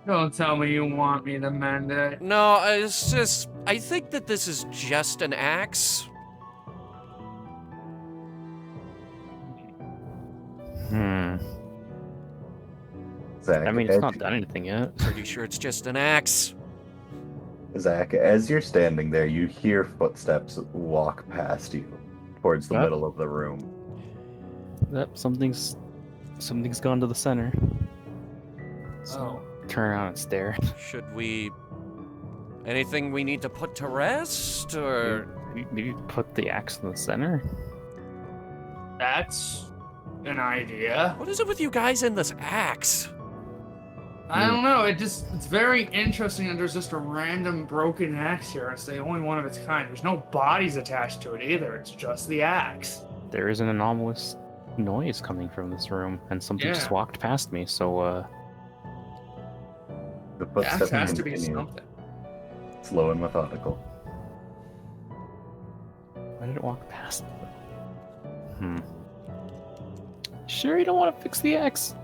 Don't tell me you want me to mend it. No, it's just. I think that this is just an axe. Zach, I mean, it's not done anything yet. Pretty sure it's just an axe. Zach, as you're standing there, you hear footsteps walk past you towards the Yep. middle of the room. Yep, something's gone to the center. Oh. Turn around and stare. Should we. Anything we need to put to rest, or. Maybe put the axe in the center? That's an idea. What is it with you guys and this axe? I don't know. It's very interesting that there's just a random broken axe here. It's the only one of its kind. There's no bodies attached to it either. It's just the axe. There is an anomalous noise coming from this room, and something just Yeah. walked past me, so, The Axe footsteps has to be continue, something. slow and methodical. why did it walk past me? Sure you don't want to fix the axe?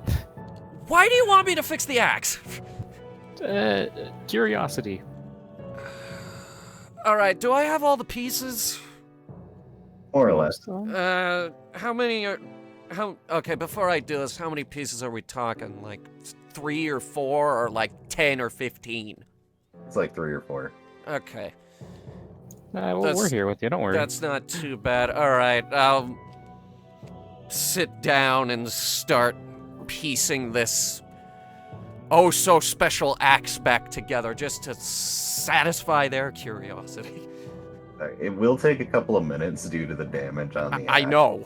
Why do you want me to fix the axe? Curiosity. Alright, do I have all the pieces? More or less. How many are. Okay, before I do this, how many pieces are we talking? Like 3 or 4, or like 10 or 15? It's like 3 or 4. Okay. Well, That's- we're here with you, don't worry. That's not too bad. Alright, I'll sit down and start piecing this oh so special axe back together just to satisfy their curiosity. It will take a couple of minutes due to the damage on the I axe. know.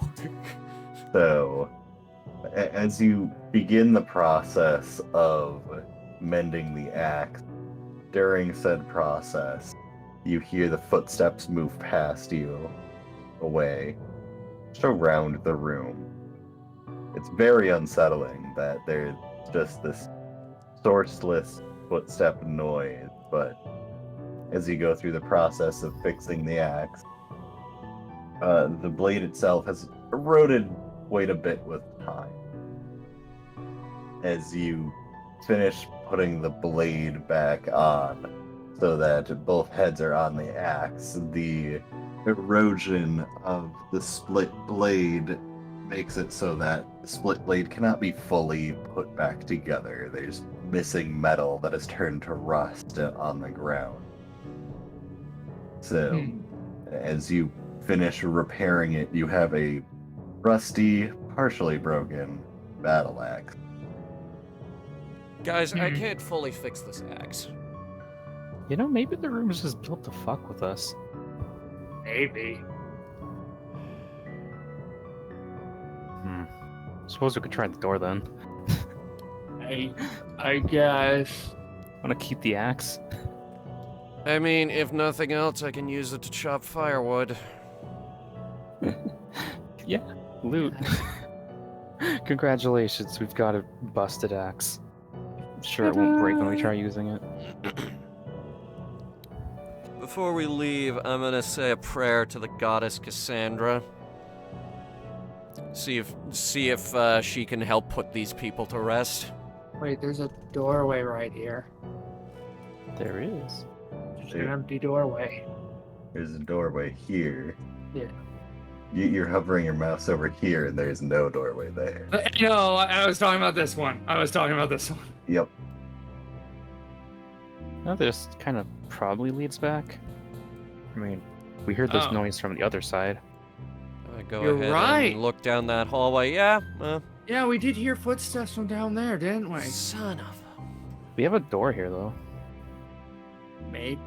So, as you begin the process of mending the axe, during said process, you hear the footsteps move past you, away, just around the room. It's very unsettling that there's just this sourceless footstep noise, but as you go through the process of fixing the axe, the blade itself has eroded quite a bit with time. As you finish putting the blade back on so that both heads are on the axe, the erosion of the split blade makes it so that the split blade cannot be fully put back together. There's missing metal that has turned to rust on the ground. So, as you finish repairing it, you have a rusty, partially broken battle axe. Guys, I can't fully fix this axe. You know, maybe the room is just built to fuck with us. Maybe. Suppose we could try the door then. I guess. Wanna keep the axe? I mean, if nothing else, I can use it to chop firewood. Yeah, loot. Congratulations, we've got a busted axe. I'm sure it won't break when we try using it. Before we leave, I'm gonna say a prayer to the goddess Cassandra. See if she can help put these people to rest. Wait, there's a doorway right here. There is. There's an empty doorway. There's a doorway here. Yeah. You're hovering your mouse over here, and there's no doorway there. No, I was talking about this one. Yep. No, this kind of probably leads back. I mean, we heard this noise from the other side. I go You're ahead right. and look down that hallway. Yeah, Yeah, we did hear footsteps from down there, didn't we? son of a... We have a door here, though. Maybe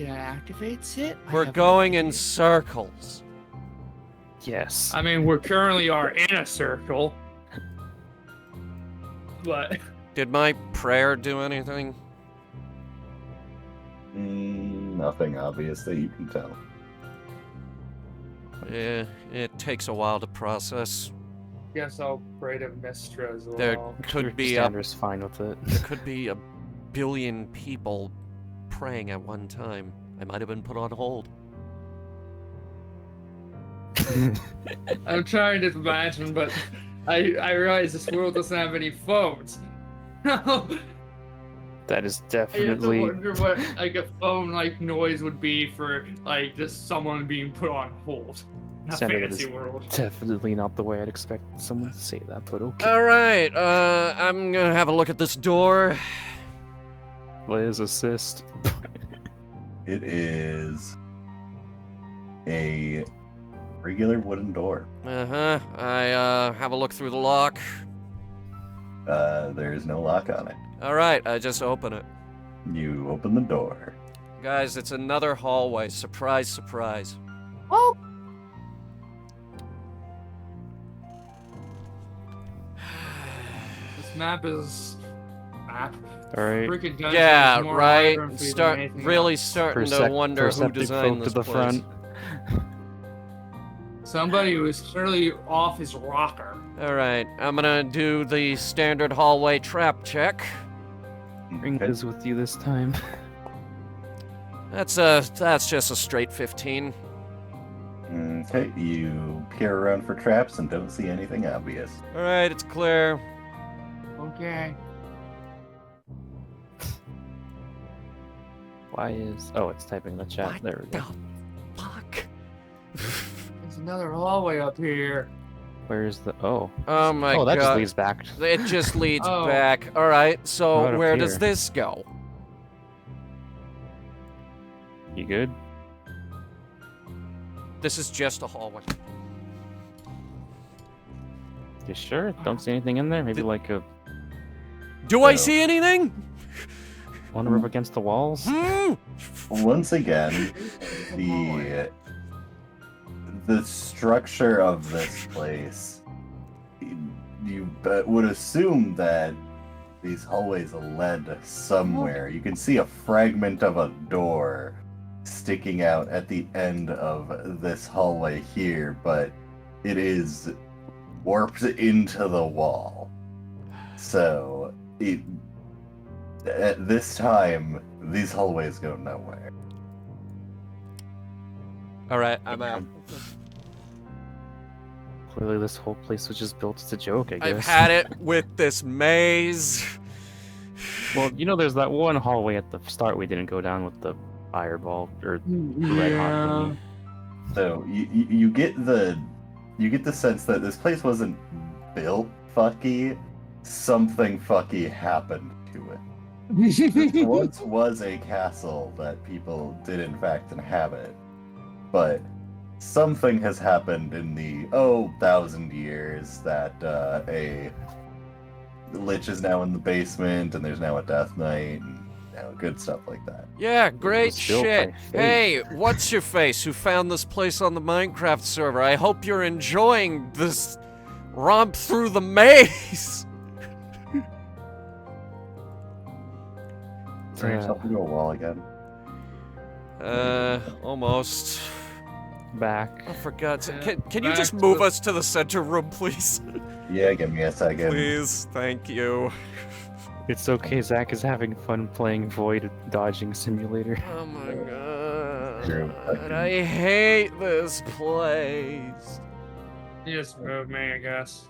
that activates it? I We're have going no in idea. circles. Yes. I mean, we currently are in a circle. But... Did my prayer do anything? Nothing obvious that you can tell. Yeah, it takes a while to process. Guess I'll pray to Mistra as well. There could be a Stander's fine with it. There could be a billion people praying at one time. I might have been put on hold. I'm trying to imagine, but I realize this world doesn't have any phones. No. That is I have to definitely wonder what like a phone like noise would be for like just someone being put on hold. In a Sander, that fantasy is world. definitely not the way I'd expect someone to say that, but okay. Alright, I'm gonna have a look at this door. Liz, assist. It is a regular wooden door. Uh-huh. I have a look through the lock. There's no lock on it. Alright, I just open it. You open the door. Guys, it's another hallway. Surprise, surprise. Oh. This map is Alright. freaking dungeon Yeah, is more right. labyrinthhy than anything Really else. starting to wonder who Perceptive designed folk this to the place. front. Somebody who is clearly off his rocker. Alright, I'm gonna do the standard hallway trap check. Bring Okay. Liz with you this time. That's just a straight 15. Okay, you peer around for traps and don't see anything obvious. Alright, it's clear. Okay. Why is... Oh, it's typing in the chat. What There we go. the fuck? There's another hallway up here. Where's the... Oh. Oh my Oh, that god. just leads back. It just leads Oh. back. Alright, Right so up where does here. this go? You good? This is just a hallway. You sure? Don't see anything in there? Maybe like a... Do I No. see anything? One rub against the walls? Hmm? Once again, the structure of this place, you would assume that these hallways led somewhere. You can see a fragment of a door sticking out at the end of this hallway here, but it is warped into the wall. So, at this time, these hallways go nowhere. Alright, I'm out. Clearly this whole place was just built as a joke, I guess. I've had it with this maze. Well, you know there's that one hallway at the start we didn't go down with the fireball, or red hot thingy. So you get the sense that this place wasn't built fucky. Something fucky happened to it. This once was a castle that people did in fact inhabit, but something has happened in the 1,000 years that the Lich is now in the basement, and there's now a Death Knight, and good stuff like that. Yeah, great was built shit. by fate. Hey, what's your face who found this place on the Minecraft server? I hope you're enjoying this romp through the maze. Turn yourself into a wall again. Almost. Back. I forgot. Can you Back just to move the- us to the center room, please? Yeah, give me a second. Please, thank you. It's okay, Zach is having fun playing Void Dodging Simulator. Oh my god. True. I hate this place. You just move me, I guess.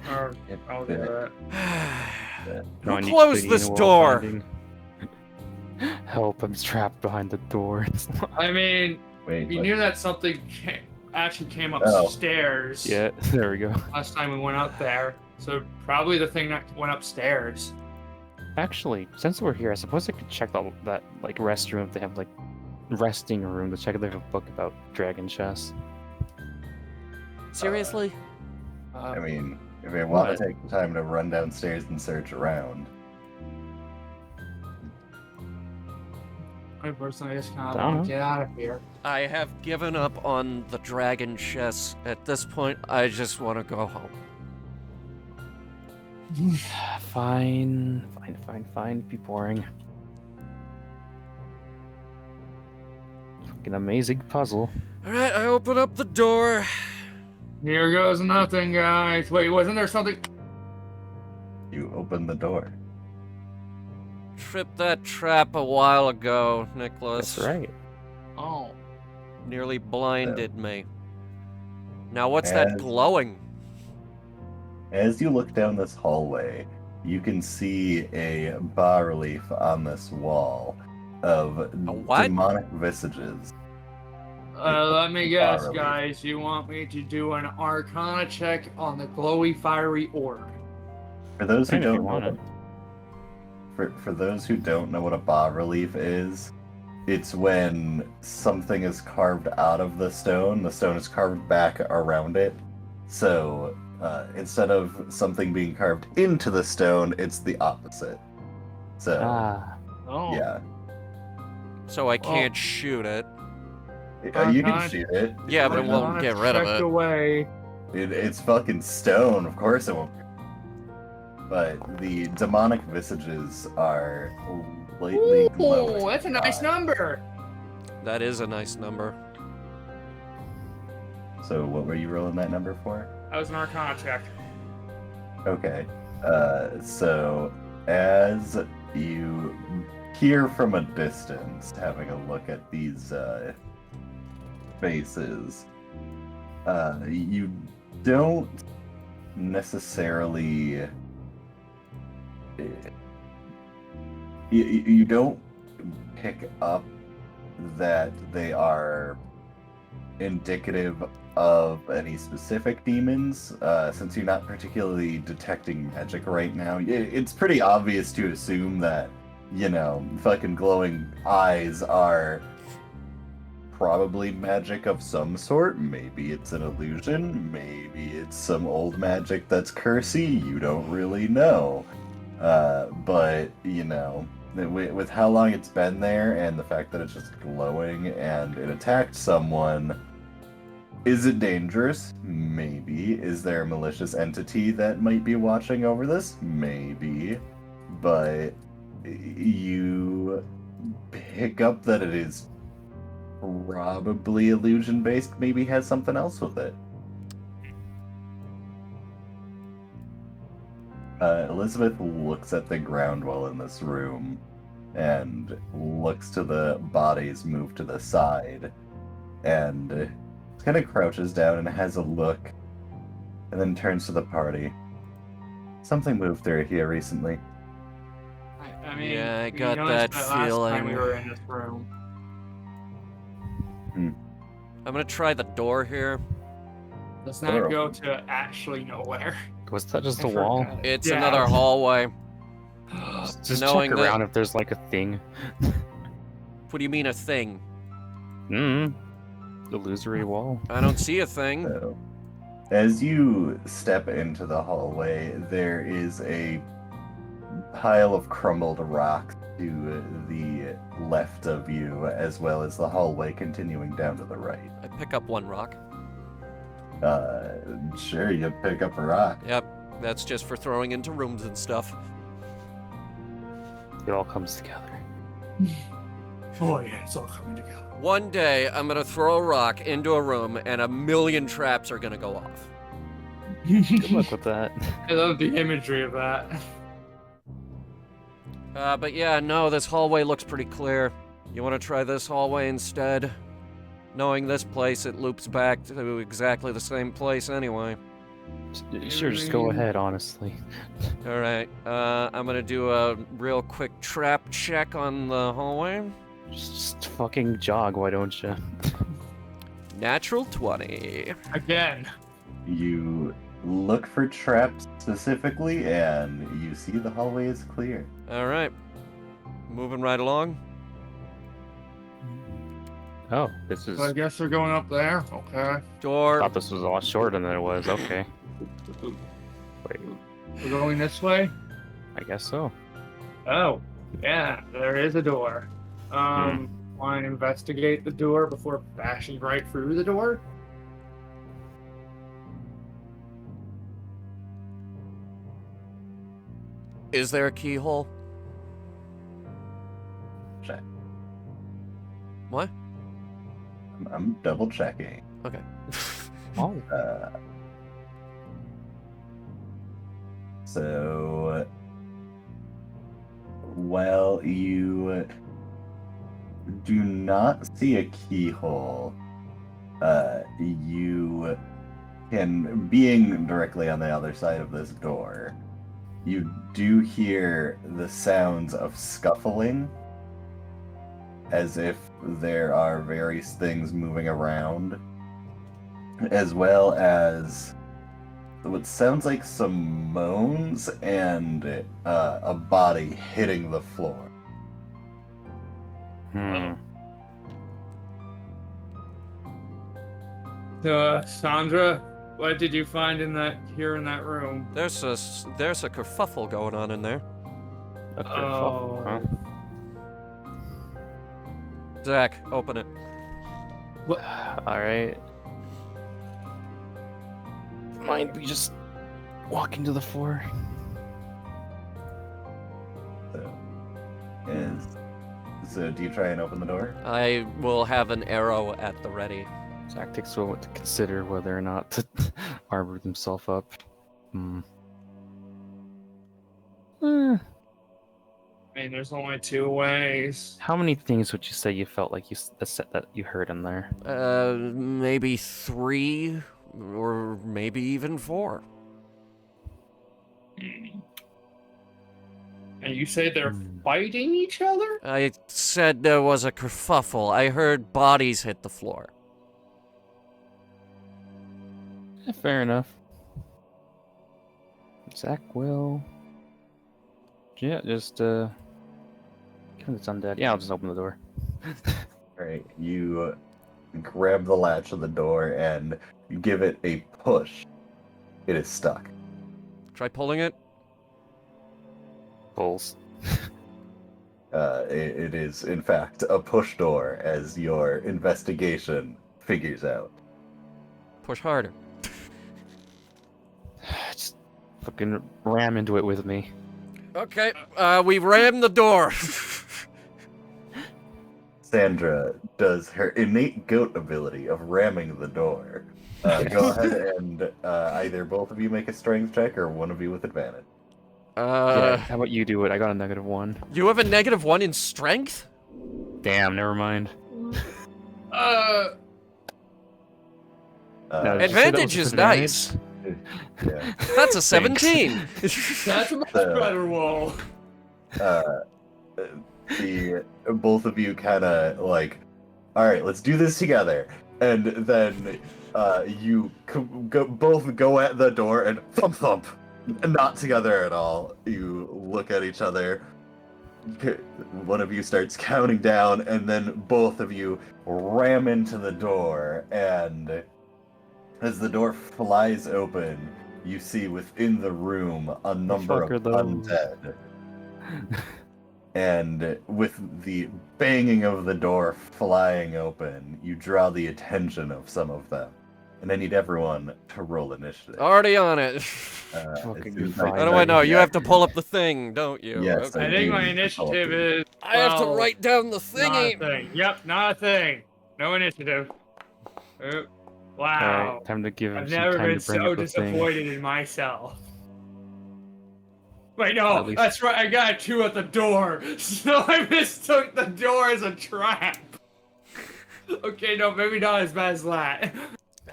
Or I'll do that. No, I Who need closed cleaning this while door? finding- Help, I'm trapped behind the door. I mean, Wait, you what? knew that something actually came Oh. upstairs Yeah, there we go. last time we went up there. So probably the thing that went upstairs. Actually, since we're here, I suppose I could check that like restroom if they have like resting room to check if they have a book about dragon chess. Seriously? I mean, if you want What? to take the time to run downstairs and search around. I personally just kind Don't of want know. to get out of here. I have given up on the dragon chess. At this point, I just want to go home. Fine. Be boring. Fucking amazing puzzle. Alright, I open up the door. Here goes nothing, guys. Wait, wasn't there something? You open the door. Tripped that trap a while ago, Nicholas. That's right. Oh. Nearly blinded me. Now what's that As- glowing? As you look down this hallway, you can see a bas-relief on this wall of what? demonic visages. Let me guess, Fire guys. You want me to do an Arcana check on the glowy, fiery orb? For those who If you don't know, want it. for those who don't know what a bas-relief is, it's when something is carved out of the stone is carved back around it. So instead of something being carved into the stone, it's the opposite. So Oh. yeah, So I can't shoot it. you can Arcana- shoot it. Yeah, but it won't Arcana get rid of checked it. away. It's fucking stone, of course it won't. But the demonic visages are lightly glowing. Ooh, that's a nice number. That is a nice number. So what were you rolling that number for? That was an Arcana check. Okay. So as you hear from a distance, having a look at these faces, you don't necessarily you don't pick up that they are indicative of any specific demons, since you're not particularly detecting magic right now. It's pretty obvious to assume that, fucking glowing eyes are probably magic of some sort. Maybe it's an illusion, maybe it's some old magic that's cursy, you don't really know. But, with how long it's been there and the fact that it's just glowing and it attacked someone, is it dangerous? Maybe. Is there a malicious entity that might be watching over this? Maybe. But you pick up that it is probably illusion based, maybe has something else with it. Elizabeth looks at the ground while in this room and looks to the bodies move to the side and kind of crouches down and has a look and then turns to the party. Something moved through here recently. I mean, Yeah, I you got noticed that last time we feeling. were in this room. I'm gonna try the door here. Let's not go to actually nowhere. Was that just I a wall? forgot. It's Yeah. another hallway. Just Knowing check that- around if there's like a thing. What do you mean a thing? Illusory wall. I don't see a thing. So, As you step into the hallway, there is a pile of crumbled rocks to the left of you, as well as the hallway continuing down to the right. I pick up one rock. Sure, you pick up a rock. Yep, that's just for throwing into rooms and stuff. It all comes together. Oh yeah, it's all coming together. One day, I'm gonna throw a rock into a room and 1,000,000 traps are gonna go off. Good luck with that. I love the imagery of that. But yeah, no, this hallway looks pretty clear. You wanna try this hallway instead? Knowing this place, it loops back to exactly the same place anyway. Sure, just go ahead, honestly. Alright, I'm gonna do a real quick trap check on the hallway. Just fucking jog, why don't you? Natural 20. Again. You look for traps specifically, and you see the hallway is clear. Alright. Moving right along. Oh, this is. So I guess they're going up there. Okay. Door. Thought this was a lot shorter than it was. Okay. Wait, We're going this way? I guess so. Oh, yeah, there is a door. Want to investigate the door before bashing right through the door? Is there a keyhole? Check. What? I'm double checking. Okay. Oh. So, while you do not see a keyhole, you can, being directly on the other side of this door, you do hear the sounds of scuffling, as if there are various things moving around, as well as what sounds like some moans and a body hitting the floor. Sandra, what did you find in that room? There's a kerfuffle going on in there. A kerfuffle, huh? Zach, open it. Alright. Mind we just walking to the floor? So do you try and open the door? I will have an arrow at the ready. Zach takes a moment to consider whether or not to armor himself up. I mean, there's only two ways. How many things would you say you felt like that you heard in there? Maybe 3, or maybe even 4. And you say they're fighting each other? I said there was a kerfuffle. I heard bodies hit the floor. Fair enough. Zach will. Yeah, just It's undead. Yeah, I'll just open the door. Alright, you grab the latch of the door and you give it a push. It is stuck. Try pulling it. Pulls. It is, in fact, a push door, as your investigation figures out. Push harder. Just fucking ram into it with me. Okay, we rammed the door. Sandra does her innate goat ability of ramming the door. Go ahead and either both of you make a strength check or one of you with advantage. Yeah, how about you do it? I got a -1. You have a -1 in strength? Damn, never mind. Advantage is nice. Yeah. That's a 17. That's a much better roll. The both of you kind of like, all right, let's do this together, and then you both go at the door and thump thump, not together at all. You look at each other. One of you starts counting down, and then both of you ram into the door, and As the door flies open, you see within the room a number fuck are of those? undead. And with the banging of the door flying open, you draw the attention of some of them. And I need everyone to roll initiative. Already on it. Fucking as soon as fire. How do I know? the You have to action- pull up the thing, don't you? Yes, Okay. I think my do. initiative is. I have to well, write down the Not thingy. a thing. Yep, not a thing. No initiative. Wow. Alright, time to give him I've some never time been to bring so up the thing. disappointed in myself. Wait, no, At least- that's right. I got a 2 at the door, so I mistook the door as a trap. Okay, no, maybe not as bad as that.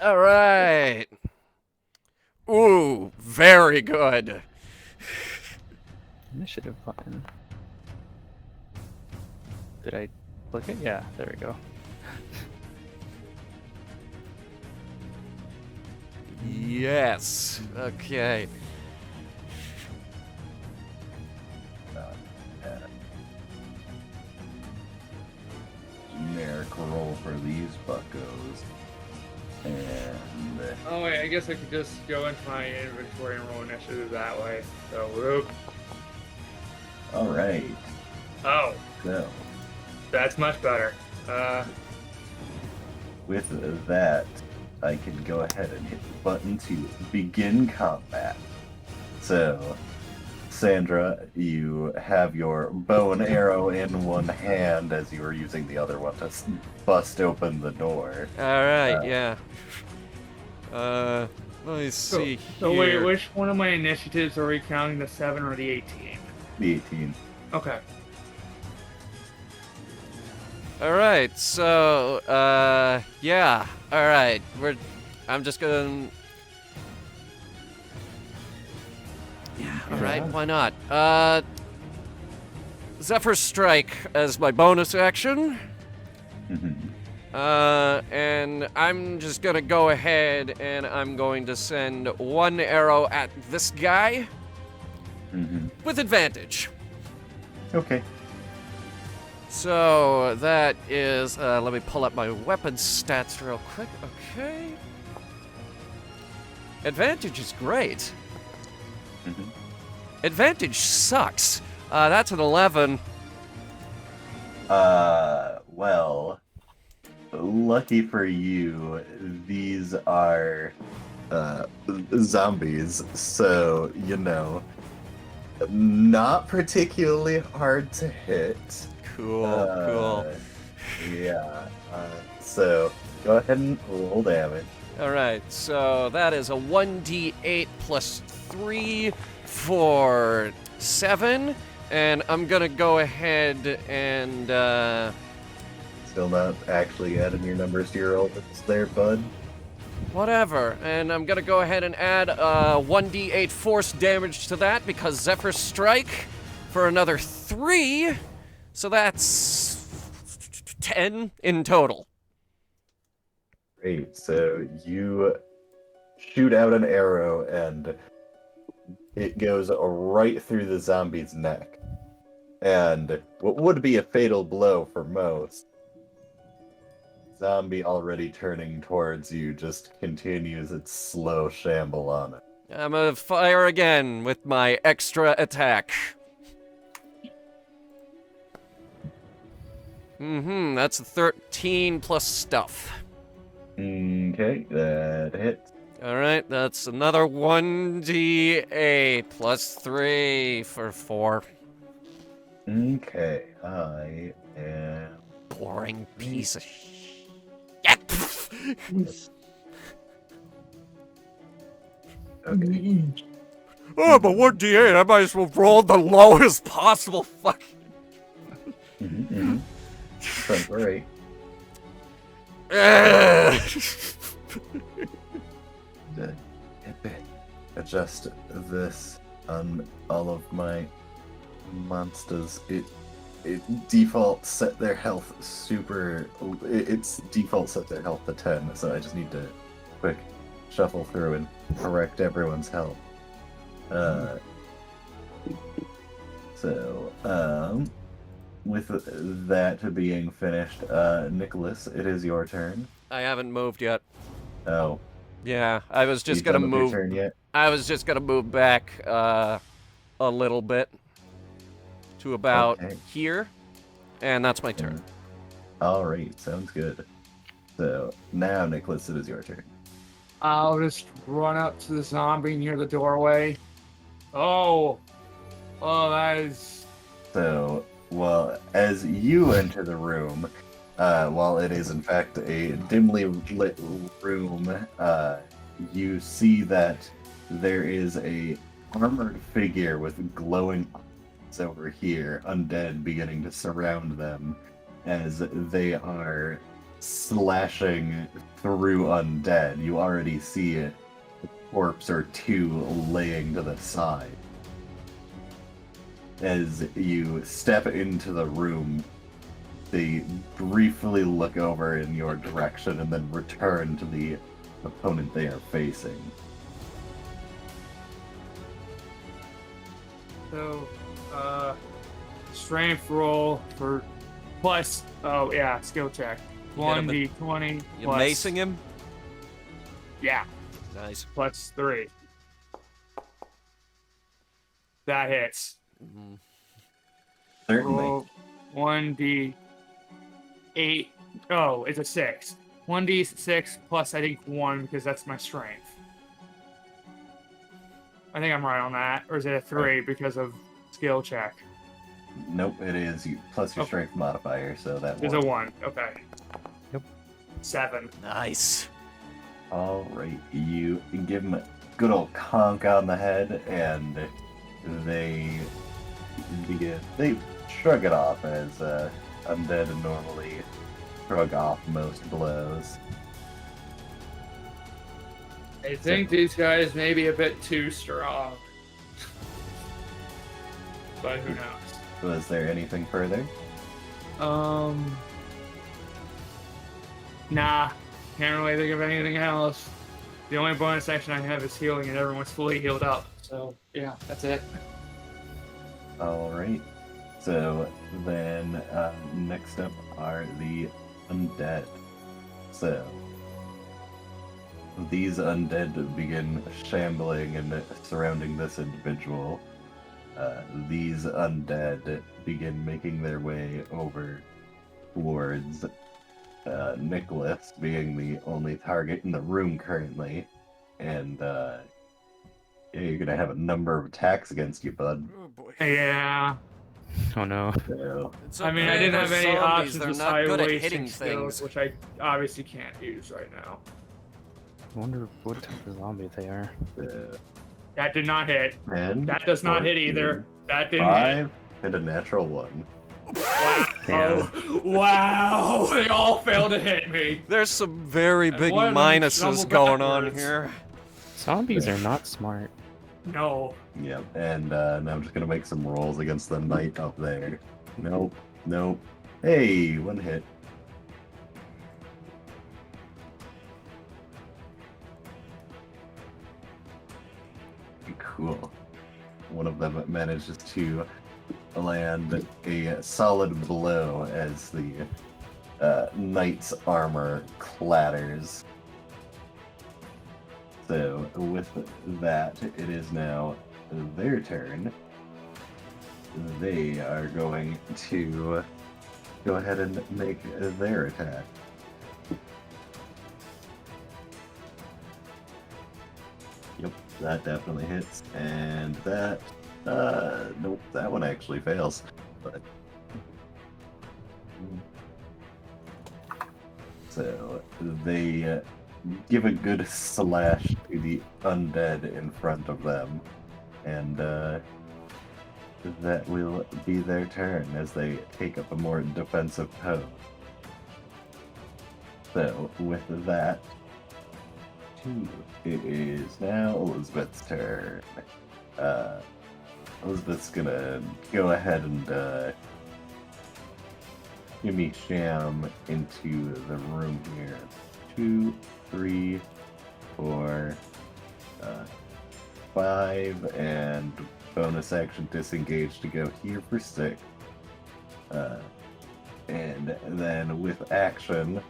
All right. Ooh, very good. Initiative button. Did I click it? Yeah, there we go. Yes. Okay. Generic roll for these buckos. And Oh wait, I guess I could just go into my inventory and roll initiative that way. So, whoop. alright. Oh, So that's much better. with that, I can go ahead and hit the button to begin combat. So, Sandra, you have your bow and arrow in one hand as you were using the other one to bust open the door. All right. Uh, Yeah. Let me see So here. wait, which one of my initiatives are we counting, the 7 or the 18? The 18. Okay. All right. So, yeah. All right. I'm just gonna. Yeah. All right. Why not? Zephyr Strike as my bonus action. And I'm just gonna go ahead and I'm going to send one arrow at this guy with advantage. Okay. So that is, let me pull up my weapon stats real quick. Okay. Advantage is great. Advantage sucks. That's an 11. Well, lucky for you, these are zombies, so, you know, not particularly hard to hit. Cool, cool. Yeah, so go ahead and roll damage. All right, so that is a 1d8 plus 3 for 7. And I'm gonna go ahead and, Still not actually adding your numbers to your roll that's there, bud. whatever. And I'm gonna go ahead and add 1d8 force damage to that because Zephyr Strike for another 3. So that's 10 in total. Great, so you shoot out an arrow and it goes right through the zombie's neck. And what would be a fatal blow for most, zombie already turning towards you just continues its slow shamble on it. I'm gonna fire again with my extra attack. That's a 13 plus stuff. Okay, that hits. Alright, that's another 1d8 plus 3 for 4. Okay, I am... Boring piece of shit. Okay. Oh, but 1d8, I might as well roll the lowest possible fuck. Sounds right. Adjust this on all of my monsters. It default set their health it's default set their health to 10, so I just need to quick shuffle through and correct everyone's health. With that being finished, Nicholas, it is your turn. I haven't moved yet. Oh. Yeah, I was just You gonna done with your move. turn yet? I was just gonna move back a little bit to about Okay. here, and that's my turn. All right, sounds good. So now, Nicholas, it is your turn. I'll just run up to the zombie near the doorway. Oh, that is. So, well, as you enter the room, while it is in fact a dimly lit room, you see that there is a armored figure with glowing eyes over here, undead beginning to surround them as they are slashing through undead. You already see a corpse or two laying to the side. As you step into the room, they briefly look over in your direction and then return to the opponent they are facing. So, strength roll for plus. Oh yeah, skill check. You hit him 1d20 You plus. macing him? Yeah, Nice. plus 3. That hits. Mm-hmm. Certainly. Roll 1d8. Oh, it's a 6. 1d6 plus I think 1 because that's my strength. I think I'm right on that. Or is it a 3 because of skill check? Nope, it is plus your Oh. strength modifier, so that There's one. a 1. Okay. Yep. 7. Nice. All right, you give them a good old conk on the head, and they shrug it off as undead normally shrug off most blows. I think these guys may be a bit too strong. But who knows? Was there anything further? Nah. Can't really think of anything else. The only bonus action I have is healing, and everyone's fully healed up. So, yeah, that's it. All right. So then, next up are the undead. So these undead begin shambling and surrounding this individual. These undead begin making their way over towards Nicholas, being the only target in the room currently. And yeah, you're gonna have a number of attacks against you, bud. Oh boy. Yeah. Oh no. So, It's I mean, I okay, didn't they're have any zombies, options They're not besides good at wasting hitting skills, things. which I obviously can't use right now. I wonder what type of zombie they are. That did not hit. 10, That does not hit 14, either. That didn't hit. 5, and a natural 1. Wow. Wow. They all failed to hit me. There's some very And big one of them minuses stumbled going on backwards. here. Zombies are not smart. No. Yep, and now I'm just gonna make some rolls against the knight up there. Nope, nope. Hey, 1 hit. Cool. One of them manages to land a solid blow as the knight's armor clatters. So with that, it is now their turn. They are going to go ahead and make their attack. Yep, that definitely hits, and that, nope, that one actually fails. But so they give a good slash to the undead in front of them, and that will be their turn as they take up a more defensive pose. So with that, it is now Elizabeth's turn. Elizabeth's gonna go ahead and give me sham into the room here. 2, 3, 4, 5, and bonus action disengage to go here for 6. And then with action,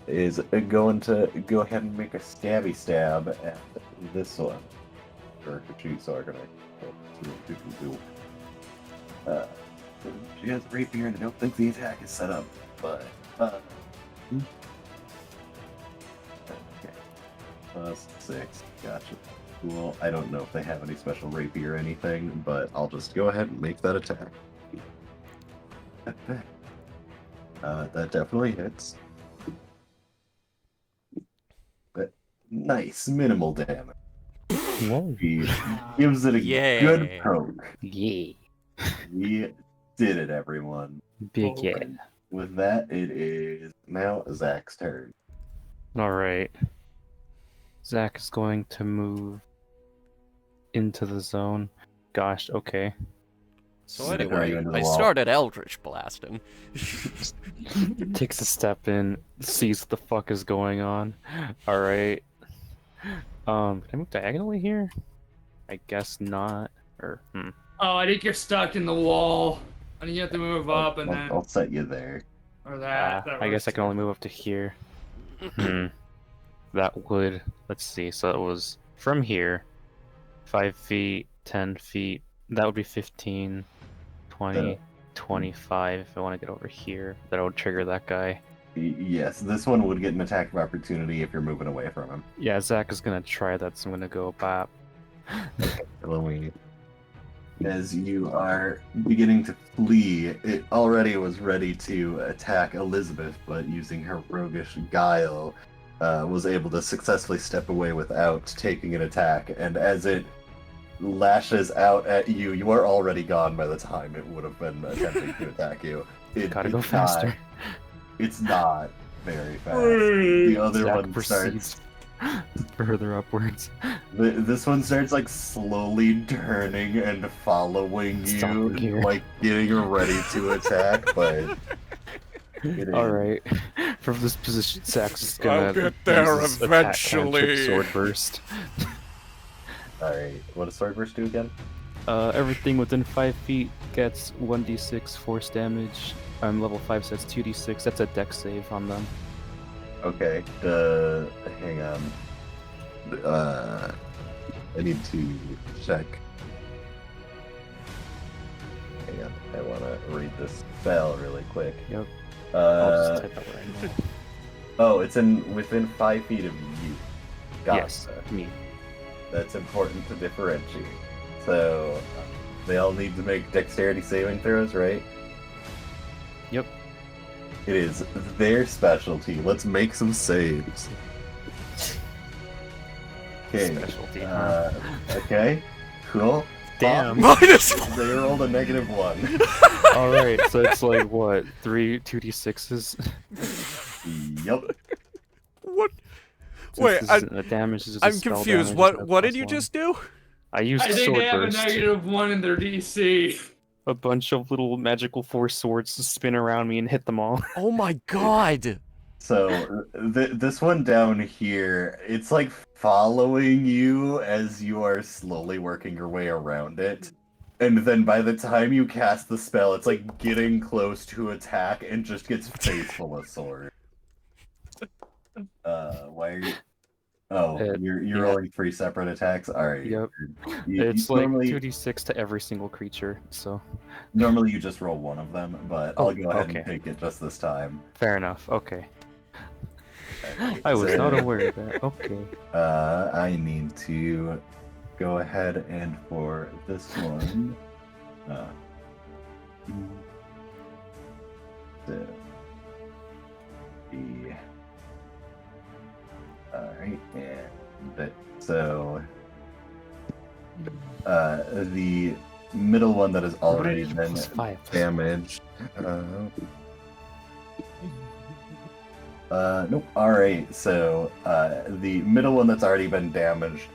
is going to go ahead and make a stabby stab at this one. Or shoot, so I'm gonna she has rapier, and I don't think the attack is set up, but okay. +6, gotcha. Cool. I don't know if they have any special rapier or anything, but I'll just go ahead and make that attack. That definitely hits. But nice, minimal damage. He gives it a good poke. Yeah. We did it, everyone. Big yeah. With that, it is now Zach's turn. Alright. Zach is going to move into the zone. Gosh, okay. So Right anyway, into the I wall. started Eldritch blasting. Takes a step in, sees what the fuck is going on. Alright. Can I move diagonally here? I guess not. Or, Oh, I think you're stuck in the wall. I think you have to move up and then I'll set you there. or that. I guess I can only move up to here. That would, let's see, so it was from here, 5 feet, 10 feet, that would be 15, 20, 25 if I want to get over here. That would trigger that guy. Yes, this one would get an attack of opportunity if you're moving away from him. Yeah, Zach is gonna try that, so I'm gonna go bop. As you are beginning to flee, it already was ready to attack Elizabeth, but using her roguish guile, was able to successfully step away without taking an attack. And as it lashes out at you, you are already gone by the time it would have been attempting to attack you. Gotta go it's faster. Not, it's not very fast. The other Zach one proceeds starts. further upwards. This one starts like slowly turning and following Stopping you, here. like getting ready to attack, but it is- Alright. From this position, Zach's is gonna I'll get there use his attack eventually. cantrip, sword burst. Alright, what does sword burst do again? Everything within 5 feet gets 1d6 force damage. I'm level 5, so that's 2d6. That's a dex save on them. Okay, hang on. I need to check. Hang on, I want to read this spell really quick. Yep. I'll just Uh, type that right now. oh, it's within 5 feet of you. Gotcha. Yes, me. That's important to differentiate. So, they all need to make dexterity saving throws, right? Yep. It is their specialty. Let's make some saves. Okay. Specialty, Okay. Cool. Damn. -1. They rolled a -1. Alright, so it's like, what, 2d6s? Yup. What? Since Wait, this I- isn't a damage, this is a I'm spell confused. damage, What it's what a did you +1. just do? I used I think sword they have burst. a -1 in their DC. A bunch of little magical force swords to spin around me and hit them all. Oh my god. So, this one down here, it's like following you as you are slowly working your way around it. And then by the time you cast the spell, it's like getting close to attack and just gets face full of sword. Why are you... Oh, you're yeah. rolling 3 separate attacks? Alright. Yep. You It's like normally, 2d6 to every single creature, so normally you just roll one of them, but I'll go ahead okay. and take it just this time. fair enough. Okay. Alright, I was so, not aware of that. Okay. I need to go ahead and for this one, alright, and so the middle one that has already been +5. damaged. Nope. Alright, so the middle one that's already been damaged,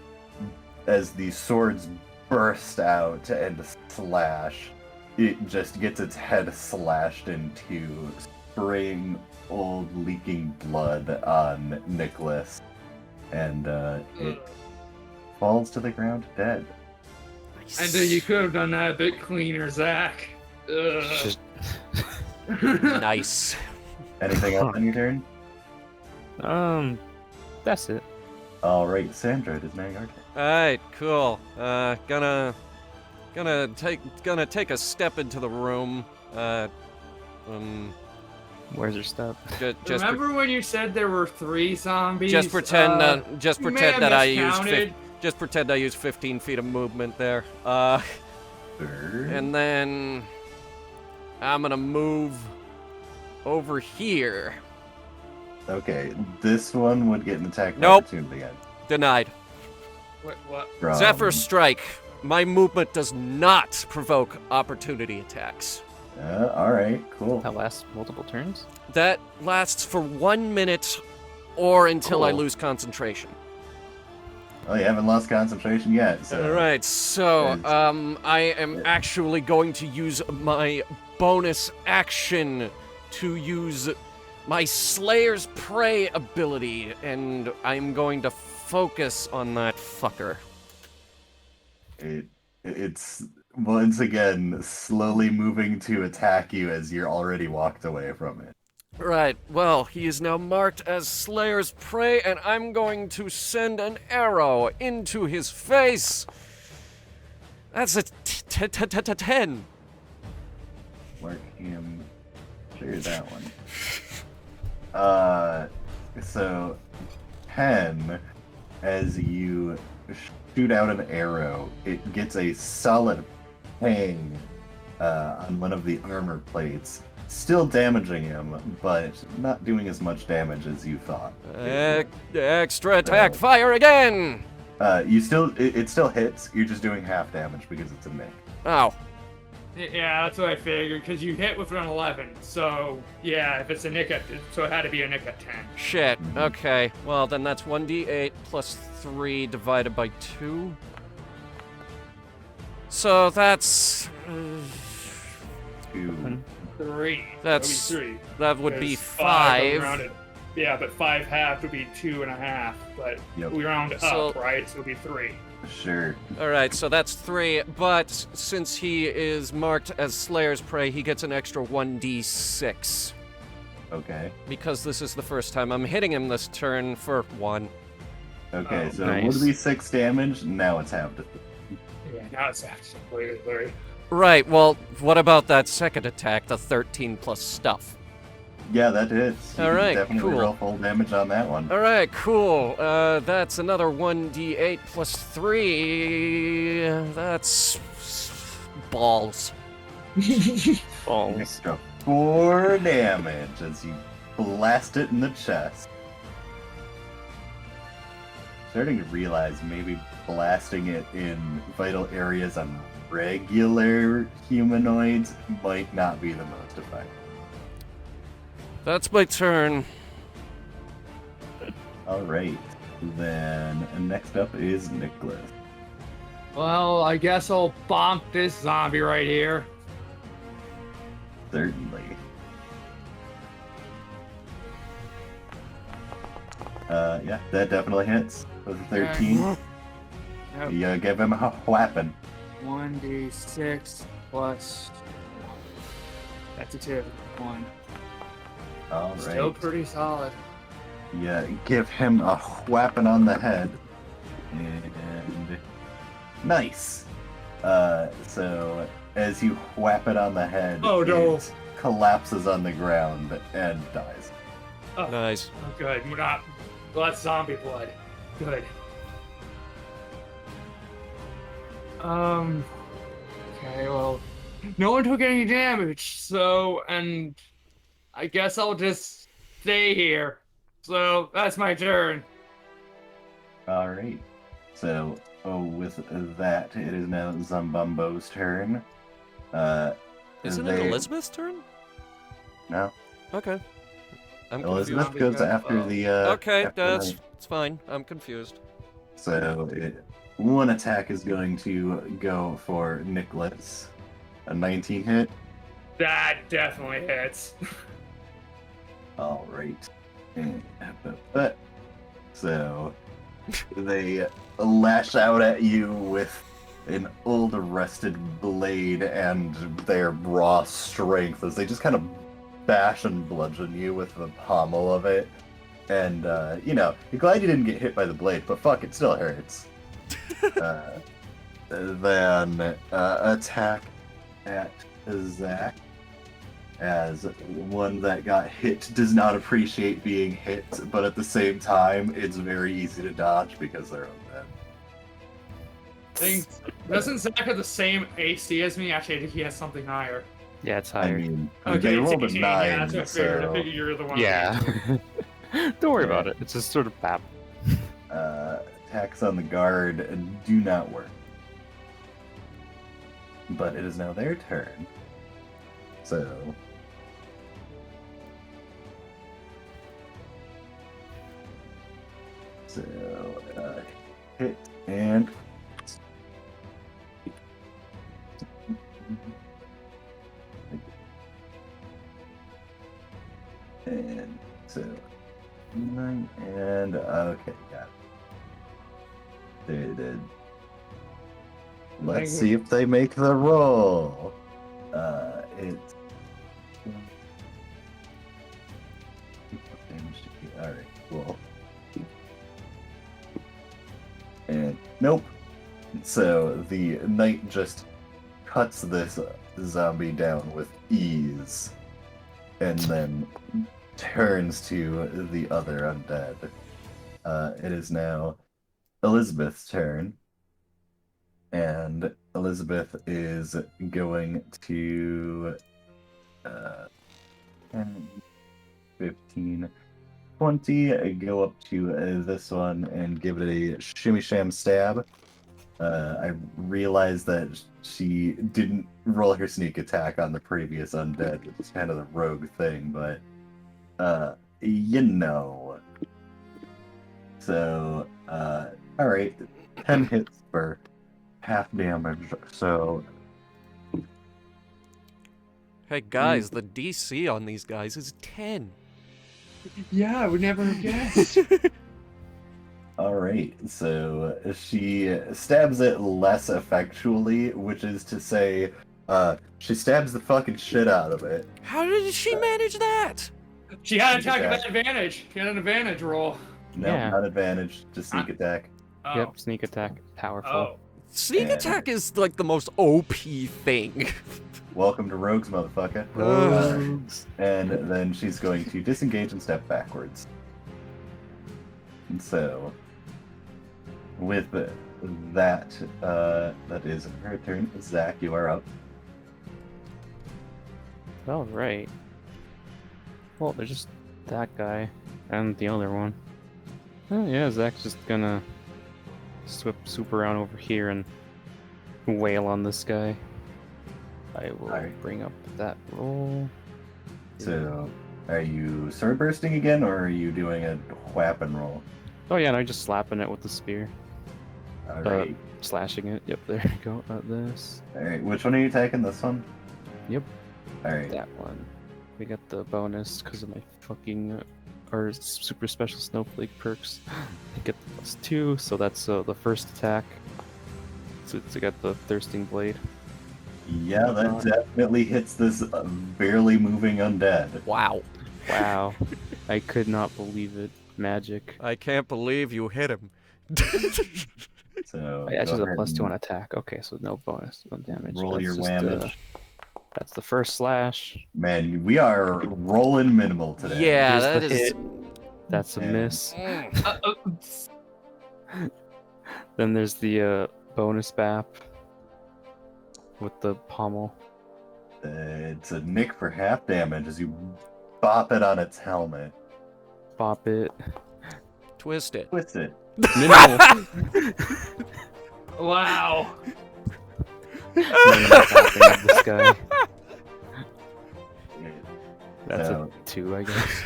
as the swords burst out and slash, it just gets its head slashed into, spraying old leaking blood on Nicholas, and it falls to the ground dead. And then you could have done that a bit cleaner, Zach. Ugh. Just- Nice. Anything else on your turn? That's it. All right, Sandra, it is now your turn. All right, cool. Gonna take a step into the room. Where's your step? Just Remember when you said there were 3 zombies? just pretend you may have that I used miscounted. just pretend I used 15 feet of movement there. Sure. And then I'm gonna move over here. Okay, this one would get an attack Nope. opportunity again. Denied. What? From... Zephyr Strike. My movement does not provoke opportunity attacks. All right, cool. That lasts multiple turns? That lasts for 1 minute or until I Cool. lose concentration. Oh, you haven't lost concentration yet, so... Alright, so, It's- I am actually going to use my bonus action to use my Slayer's Prey ability, and I'm going to focus on that fucker. It's once again slowly moving to attack you as you're already walked away from it. Right, well, he is now marked as Slayer's Prey, and I'm going to send an arrow into his face. That's a 10. Mark him. Clear that one. So 10, as you shoot out an arrow, it gets a solid pang on one of the armor plates, still damaging him, but not doing as much damage as you thought. Extra attack, fire again! It still hits. You're just doing half damage because it's a nick. Ow. Yeah, that's what I figured, because you hit with an 11. So, yeah, if it's a nick at... So it had to be a nick at 10. Shit. Okay. Well, then that's 1d8 plus 3 divided by 2. So that's... 2. 3. That's- That would be 3. that would be Because 5 5. rounded. Yeah, but 5 half would be 2.5. But Yep. we round So- up, right? So it would be 3. Sure. Alright, so that's 3, but since he is marked as Slayer's Prey, he gets an extra 1d6. Okay. Because this is the first time I'm hitting him this turn for 1. Okay, Oh, so nice. it would be 6 damage. Now it's half. Yeah, now it's after Larry. Right, well, what about that second attack, the 13 plus stuff? Yeah, that hits. You All can right, definitely cool. roll full damage on that one. Alright, cool. That's another 1d8 plus 3. That's... balls. Balls. Extra 4 damage as you blast it in the chest. Starting to realize maybe blasting it in vital areas on regular humanoids might not be the most effective. That's my turn. Alright, then next up is Nicholas. Well, I guess I'll bonk this zombie right here. Certainly. Yeah, that definitely hits. With a 13. Yep. You give him a whapping. 1d6 plus... That's a 2. 1. Still Alright. pretty solid. Yeah, give him a whapping on the head. And... Nice! So, as you whap it on the head, Oh, no. it collapses on the ground and dies. Oh, Nice. oh, good. We're not... Well, that's zombie blood. Good. Okay, well... No one took any damage, so... And... I guess I'll just stay here. So, that's my turn. Alright. So, with that, it is now Zumbumbo's turn. Isn't it they- Elizabeth's turn? No. Okay. I'm confused. Elizabeth goes after the, Okay, after that's the- it's fine. I'm confused. So, one attack is going to go for Nicholas. A 19 hit. That definitely hits. Alright. But so they lash out at you with an old rusted blade and their raw strength as they just kind of bash and bludgeon you with the pommel of it. and you're glad you didn't get hit by the blade, but fuck, it still hurts. Then attack at Zach, as one that got hit does not appreciate being hit, but at the same time, it's very easy to dodge because they're undead. Doesn't Zach have the same AC as me? Actually, I think he has something higher. Yeah, it's I higher. mean, Okay, they it's rolled a 18, 9, yeah, that's what I figured. I so figured you're the one. Yeah. Don't worry Yeah. about it. It's just sort of bap. attacks on the guard do not work. But it is now their turn. So hit and and so 9 and okay, got it. They did. Let's see if they make the roll. It's all right, cool. And nope. So the knight just cuts this zombie down with ease, and then turns to the other undead. It is now Elizabeth's turn. And Elizabeth is going to 10, 15, 20, go up to this one and give it a shimmy sham stab. I realized that she didn't roll her sneak attack on the previous undead, which is kind of the rogue thing, but So, alright, 10 hits for half damage, so Hey guys, the DC on these guys is 10. Yeah, I would never have guessed. alright, so she stabs it less effectually, which is to say, she stabs the fucking shit out of it. How did she manage that? She had Sneak attack attack. advantage. She had an advantage roll. No, Yeah. not advantage, just sneak attack. Oh. Yep, sneak attack, powerful. Oh. Sneak And- attack is like the most OP thing. Welcome to Rogues, motherfucker. Rogues. And then she's going to disengage and step backwards. And so, with that, that is her turn. Zach, you are up. All right. Well, there's just that guy and the other one. Oh yeah, Zach's just gonna swoop around over here and wail on this guy. I will Alright. bring up that roll. So, are you sword bursting again, or are you doing a whap and roll? Oh yeah, and I'm just slapping it with the spear, Alright. slashing it. Yep, there you go. This. Alright, which one are you attacking? This one? Yep, Alright. that one. We got the bonus because of my fucking our super special snowflake perks. I get the +2, so that's the first attack. So to get the thirsting blade. Yeah, that definitely hits this barely moving undead. Wow. Wow, I could not believe it. Magic. I can't believe you hit him. So, I actually go have a ahead +2 on and attack. Okay, so no bonus, no damage. roll That's your just, whammage. that's the first slash. Man, we are rolling minimal today. Yeah, Here's that the is. hit. That's a And- miss. Mm. Then there's the bonus bap with the pommel. It's a nick for half damage as you bop it on its helmet. Bop it. Twist it. Twist it. Minimal. Wow. Minimal bopping of this guy. That's So- a 2, I guess.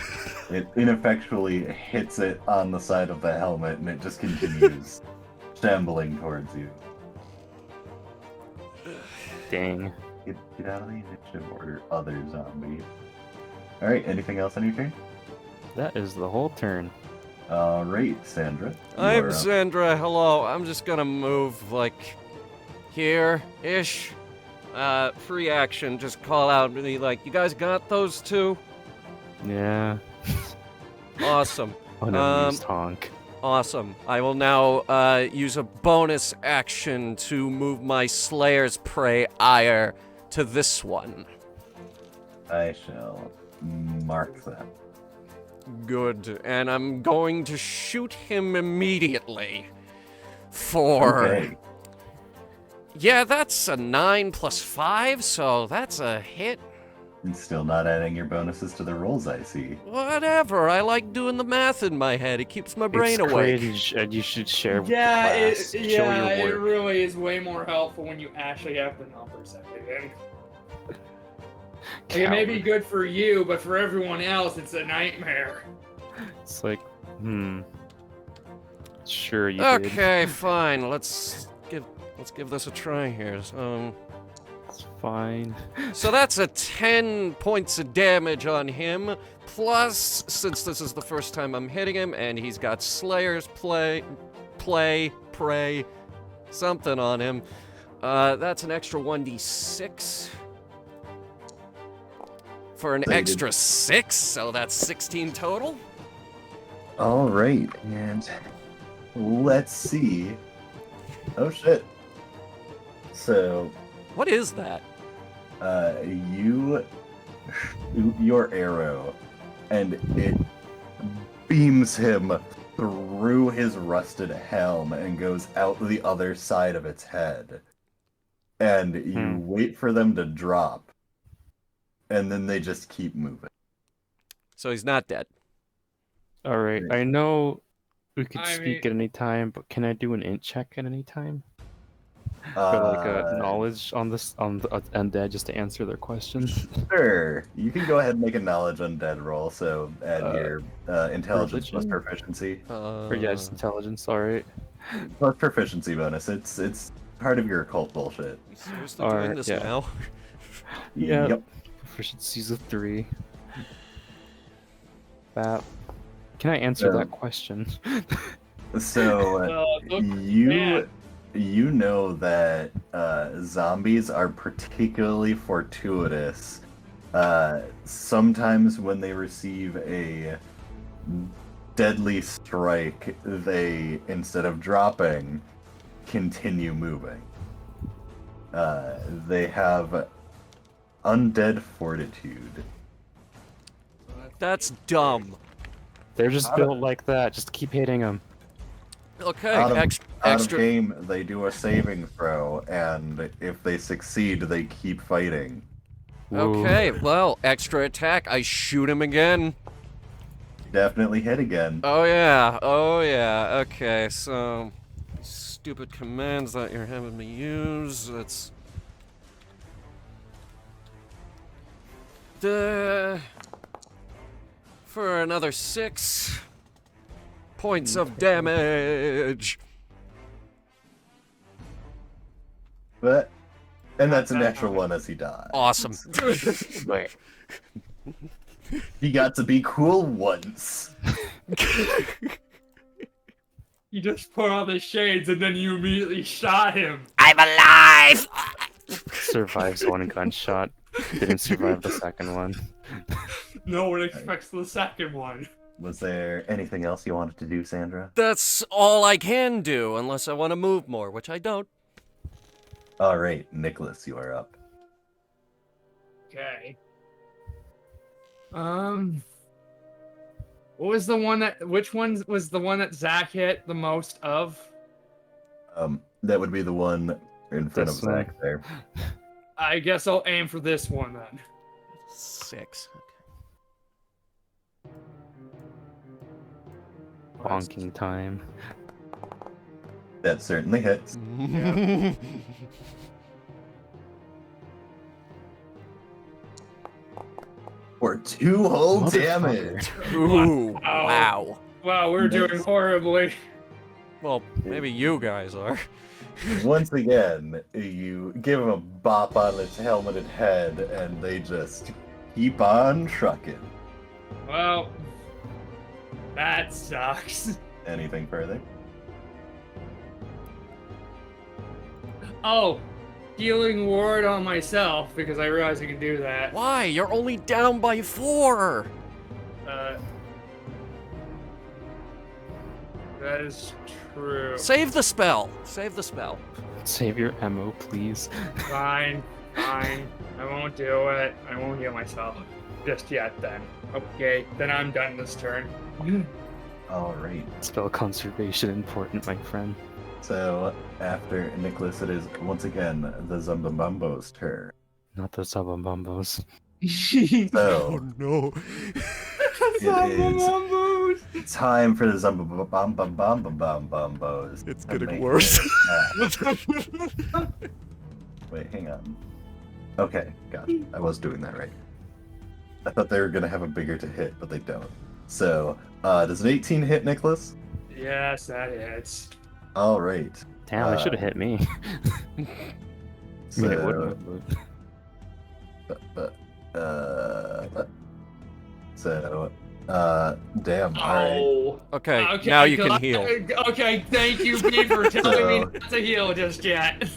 It ineffectually hits it on the side of the helmet, and it just continues shambling towards you. Dang. Get out of the initiative order, other zombie. Alright, anything else on your turn? That is the whole turn. Alright, Sandra. you I'm are up. Sandra. Hello. I'm just gonna move like here-ish. Free action. Just call out and be like, "You guys got those two? Yeah. Awesome." An amused honk. Awesome. I will now use a bonus action to move my Slayer's Prey ire to this one. I shall mark that. Good. And I'm going to shoot him immediately. For... Okay. Yeah, that's a 9 plus 5, so that's a hit. And still not adding your bonuses to the rolls, I see. Whatever. I like doing the math in my head. It keeps my brain It's awake. crazy, and you should share with Yeah, the class. it, Show yeah, your it work. really is way more helpful when you actually have the numbers at the end. Like, it may be Coward. good for you, but for everyone else, it's a nightmare. It's like, Sure you did. Okay, fine. Let's give this a try here. It's fine. So that's a 10 points of damage on him. Plus, since this is the first time I'm hitting him, and he's got Slayer's Prey, something on him. That's an extra 1d6. For an Plated. extra 6, so that's 16 total. All right, and let's see. Oh shit. So, What is that? you shoot your arrow, and it beams him through his rusted helm and goes out the other side of its head. And you wait for them to drop, and then they just keep moving. So he's not dead. All right. I know we could I speak mean- at any time, but can I do an int check at any time? For like a knowledge on this on the undead, just to answer their questions. Sure. You can go ahead and make a knowledge undead roll, so add your intelligence plus religion? proficiency. Or yeah, just intelligence. All right. Plus proficiency bonus. It's part of your occult bullshit. You seriously All doing right, this yeah. now? Yeah. Yep. Proficiency's a 3. That. Can I answer that question? So Look, you know that zombies are particularly fortuitous. Sometimes when they receive a deadly strike, they, instead of dropping, continue moving. They have undead fortitude. That's dumb. They're just Out of- built like that. Just keep hitting them. Okay, Out of extra. game, they do a saving throw, and if they succeed, they keep fighting. Okay, well, extra attack. I shoot him again. Definitely hit again. Oh yeah, oh yeah. Okay, so stupid commands that you're having me use. That's for another 6 points of damage. And that's a natural one as he dies. Awesome. Wait. He got to be cool once. You just put on the shades and then you immediately shot him. I'm alive. Survives one gunshot. Didn't survive the second one. No one expects the second one. Was there anything else you wanted to do, Sandra? That's all I can do, unless I want to move more, which I don't. All right, Nicholas, you are up. Okay. What was the one that? Which one was the one that Zach hit the most of? That would be the one in front of This one. Zach there. I guess I'll aim for this one then. 6. Bonking time. That certainly hits. Okay. For 2 whole Motherfucker. damage. Ooh, Wow. wow. Wow, we're doing Nice. horribly. Well, maybe you guys are. Once again, you give him a bop on its helmeted head, and they just keep on trucking. Well, that sucks. Anything further? Oh, healing ward on myself because I realize I can do that. Why? You're only down by 4. That is true. Save the spell. Save the spell. Save your ammo, please. Fine, fine. I won't do it. I won't heal myself just yet. Then. Okay. Then I'm done this turn. All right. Spell conservation important, my friend. So after Nicholas, it is once again the Zumbabumbo's turn. Not the Sababumbos. So no. it is time for the Zumbabumbo's. It's to getting make worse. their attack. Wait, hang on. Okay, got it. I was doing that right. I thought they were gonna have a bigger to hit, but they don't. So, does an 18 hit, Nicholas? Yes, that hits. All right. Damn, they should have hit me. I mean, it wouldn't have, damn. All right. Oh. Okay, now you can heal. Okay, thank you, B, for telling me not to heal just yet.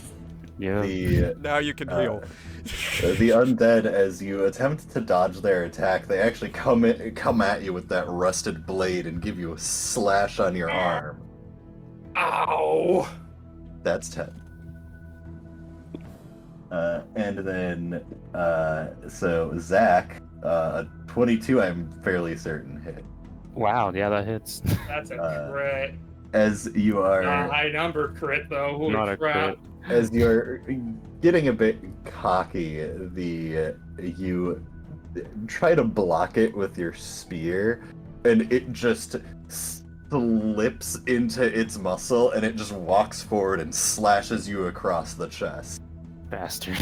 Yeah. The Now you can heal. the undead, as you attempt to dodge their attack, they actually come at you with that rusted blade and give you a slash on your arm. Ow. That's 10. And then, so Zach, a 22, I'm fairly certain hit. Wow, yeah, that hits. That's a crit. As you are, Not a high number crit though. Holy Not a crap. crit. as you're getting a bit cocky, you try to block it with your spear, and it just slips into its muscle, and it just walks forward and slashes you across the chest. Bastard.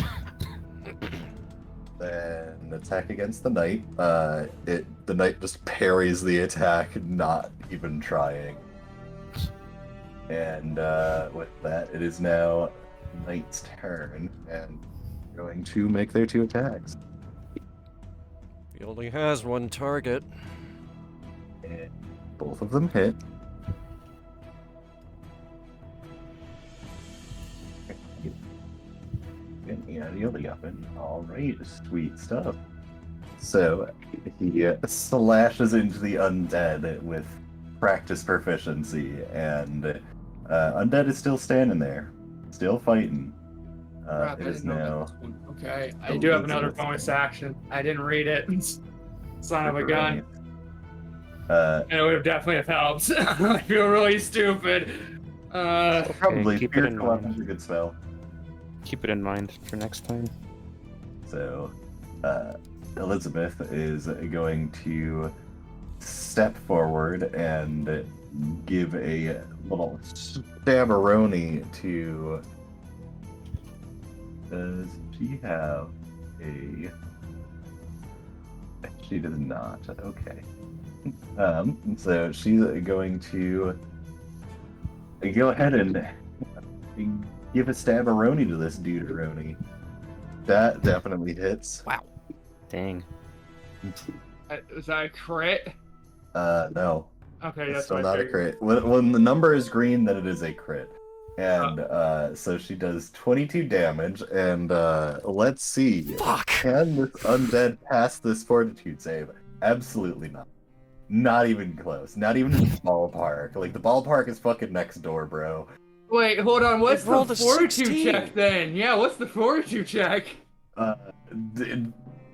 Then attack against the knight. The knight just parries the attack, not even trying. And with that, it is now knight's turn, and going to make their 2 attacks. He only has one target. And both of them hit. Alright, sweet stuff. So, he slashes into the undead with practice proficiency, and undead is still standing there, still fighting. Crap, It I is didn't know now. about this one. Okay, I do have another bonus action. I didn't read it. Son of a gun. And it would have definitely have helped. I feel really stupid. Probably keep it in Spiritual mind. Weapon's a good spell. Keep it in mind for next time. So, Elizabeth is going to step forward and give a little stabberoni to. Does she have a? She does not. Okay. So she's going to go ahead and give a stabberoni to this dude-roni. That definitely hits. Wow. Dang. Is that a crit? No. Okay, It's that's still what not I a figured. crit. When the number is green, then it is a crit. And so she does 22 damage, and let's see. Fuck. Can this undead pass this fortitude save? Absolutely not. Not even close. Not even in the ballpark. Like, the ballpark is fucking next door, bro. Wait, hold on. What's rolled the a fortitude 16. check then? Yeah, what's the fortitude check?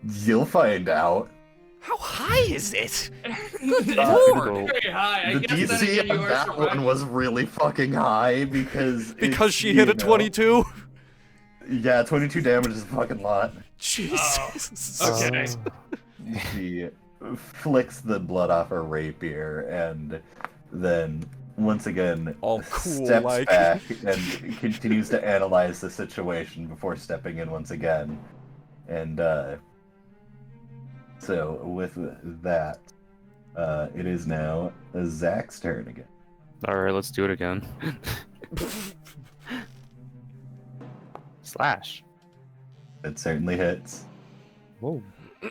You'll find out. How high is it? Good lord. lord. Very high. I The guess then DC again, you on are that surprised. one was really fucking high because Because it's, she hit you a know, 22? Yeah, 22 damage is a fucking lot. Jesus. Okay. She flicks the blood off her rapier and then once again All cool, steps like. back and continues to analyze the situation before stepping in once again. And so with that, it is now Zach's turn again. Alright, let's do it again. Slash. It certainly hits. Whoa.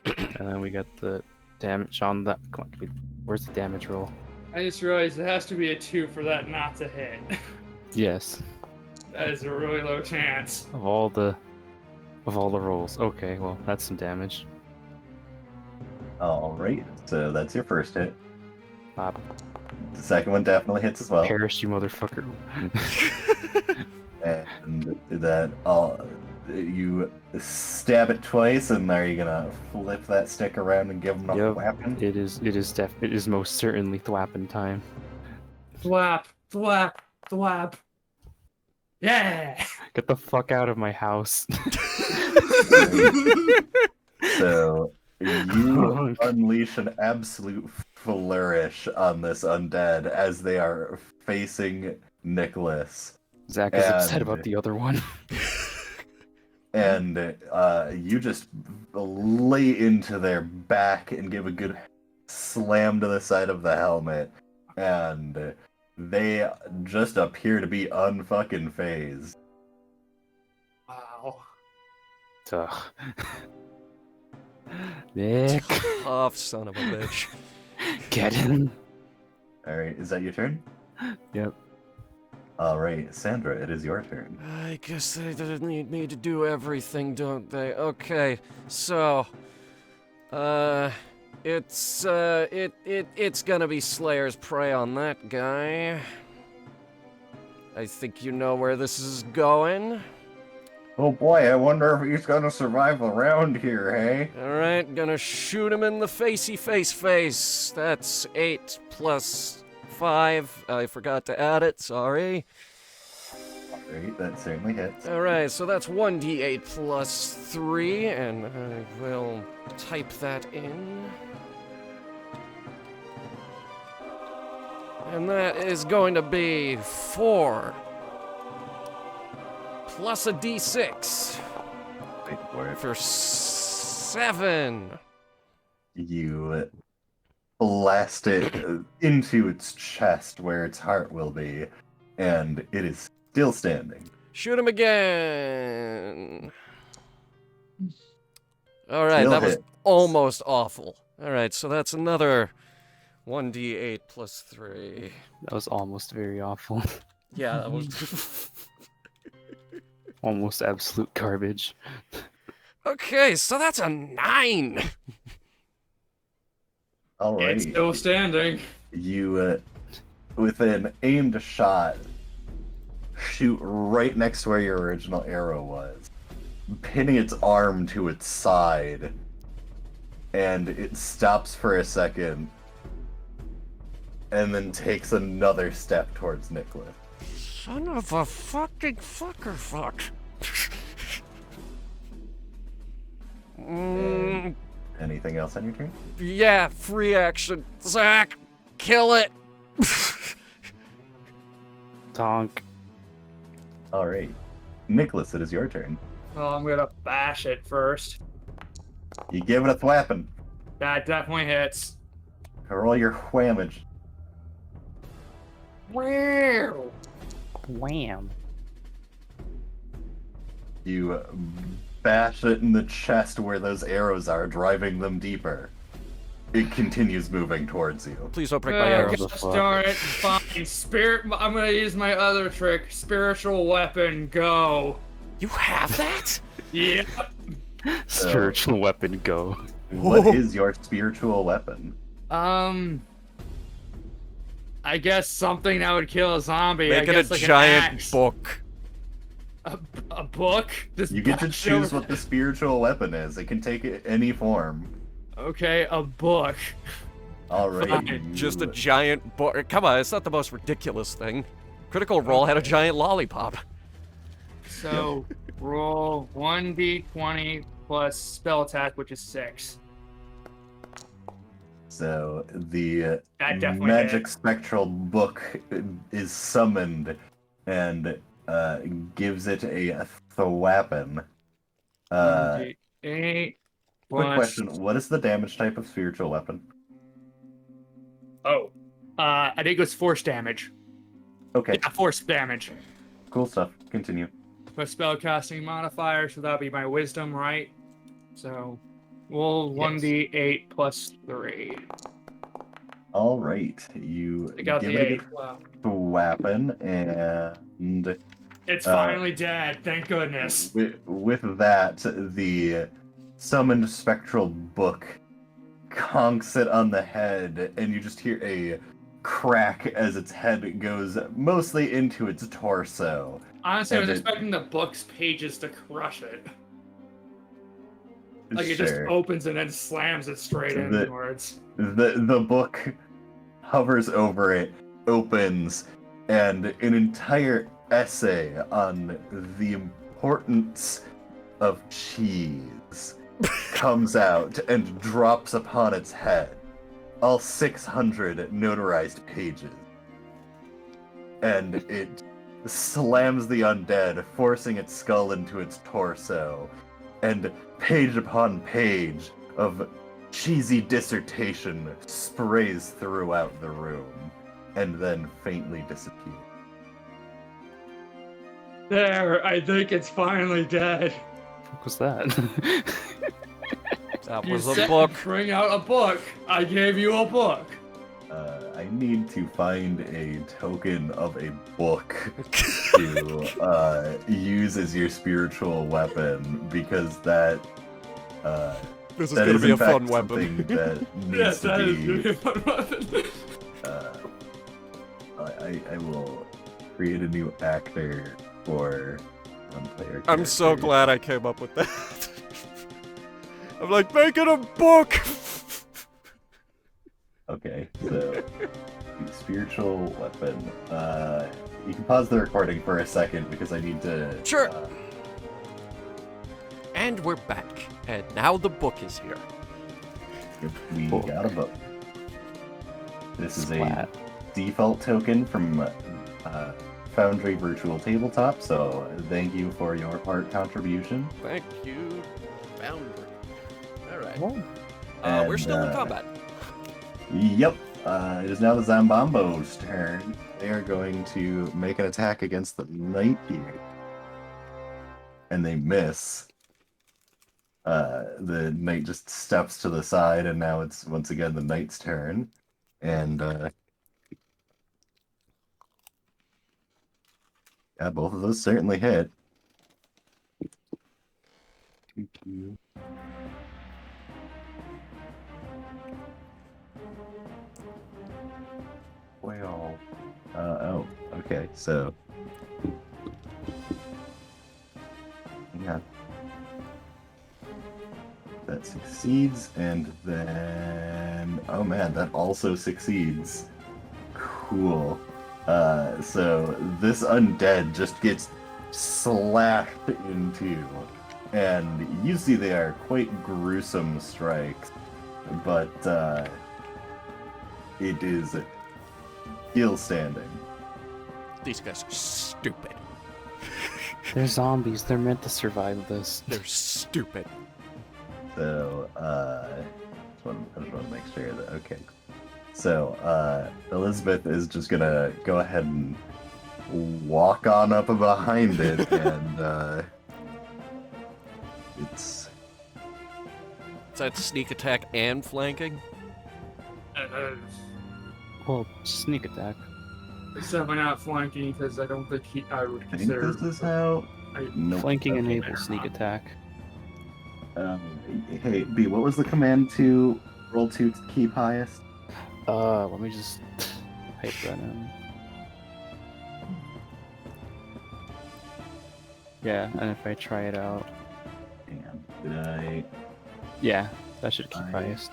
And then we got the damage on that. Come on, where's the damage roll? I just realized it has to be a 2 for that not to hit. Yes. That is a really low chance. Of all the rolls. Okay, well, that's some damage. Alright, so that's your first hit. The second one definitely hits as well. Perish, you motherfucker. And that you stab it twice, and are you gonna flip that stick around and give him a Yep. weapon? It is most certainly thwapping time. Thwap, thwap, thwap. Yeah! Get the fuck out of my house. So you Honk. unleash an absolute flourish on this undead as they are facing Nicholas. Zach is upset And- about the other one. And you just lay into their back and give a good slam to the side of the helmet. And they just appear to be unfucking phased. Wow. Ugh. Nick, Off, son of a bitch. get him. Alright, is that your turn? Yep. Alright, Sandra, it is your turn. I guess they didn't need me to do everything, don't they? Okay, so, it's gonna be Slayer's Prey on that guy. I think you know where this is going. Oh boy, I wonder if he's gonna survive around here, hey? Alright, gonna shoot him in the face. That's 8 plus 5. I forgot to add it, sorry. Alright, that certainly hits. Alright, so that's 1d8 plus 3, and I will type that in. And that is going to be 4 plus a d6 Wait for it. for 7. You blast it into its chest where its heart will be, and it is still standing. Shoot him again. Alright, Still that was hit. almost awful. Alright, so that's another 1d8 plus 3. That was almost very awful. Yeah, that was. Almost absolute garbage. Okay, so that's a 9. Alright. It's still standing. You, with an aimed shot, shoot right next to where your original arrow was, pinning its arm to its side, and it stops for a second, and then takes another step towards Nicholas. Son of a fucking fuck. Anything else on your turn? Yeah, free action. Zach, kill it. Donk. Alright. Nicholas, it is your turn. Well, I'm gonna bash it first. You give it a thwapping. That definitely hits. Roll your whammage. Wow. Wham. You bash it in the chest where those arrows are, driving them deeper. It continues moving towards you. Please don't break my arrows. the fuck? Darn it, fine. I'm gonna use my other trick. Spiritual weapon, go. You have that? Yeah. Spiritual weapon, go. What is your spiritual weapon? I guess something that would kill a zombie. Make I it guess a like an giant axe. book. A book? This You get to book choose shows- what the spiritual weapon is. It can take any form. Okay, a book. Alright. Fine, Just a giant book. Come on, it's not the most ridiculous thing. Critical Role had a giant lollipop. So roll 1d20 plus spell attack, which is 6. So the That definitely magic hit. spectral book is summoned and gives it a thwapping. 1d8 Quick plus... question: what is the damage type of spiritual weapon? Oh. I think it was force damage. Okay, Yeah, force damage. cool stuff. Continue. But spellcasting modifier, so that'll be my wisdom, right? So roll 1d8 plus 3. All right, you I got give the it 8. Wow. a weapon, and It's finally dead, thank goodness. with that, the summoned spectral book conks it on the head, and you just hear a crack as its head goes mostly into its torso. Honestly, I was And expecting the book's pages to crush it. Like it just Sure. opens and then slams it straight inwards. The book hovers over it, opens, and an entire essay on the importance of cheese comes out and drops upon its head. All 600 notarized pages. And it slams the undead, forcing its skull into its torso. And page upon page of cheesy dissertation sprays throughout the room, and then faintly disappears. There, I think it's finally dead. What was that? That You was a said book. bring out a book. I gave you a book. I need to find a token of a book to use as your spiritual weapon, because that This is that gonna is be a in fact fun something weapon. that needs Yes, to that is be. gonna be a fun weapon. I will create a new actor for one player. I'm so character. glad I came up with that. I'm like, make it a book! Okay, so the spiritual weapon. You can pause the recording for a second because I need to. Sure. And we're back. And now the book is here. We Book. got a book. This is Splat. a default token from Foundry Virtual Tabletop, so thank you for your part contribution. Thank you, Boundary. Alright. And, We're still in combat. Yep. It is now the Zambambo's turn. They are going to make an attack against the knight here. And they miss. The knight just steps to the side, and now it's once again the knight's turn. And yeah, both of those certainly hit. Well, oh, okay, so yeah, that succeeds, and then oh man, that also succeeds. Cool. So this undead just gets slashed into, and you see they are quite gruesome strikes, but it is still standing. These guys are stupid. They're zombies. They're meant to survive this. They're stupid. So, I just want to make sure that, okay. So, Elizabeth is just gonna go ahead and walk on up behind it, and, it's... Is that sneak attack and flanking? Well, sneak attack. Except we're not flanking because I don't think I would I think consider. this is how... Nope. Flanking Okay. enables sneak attack. Hey, B, what was the command to roll to keep highest? Let me just type that in. Yeah, and if I try it out, Damn, did I... yeah, that should keep highest.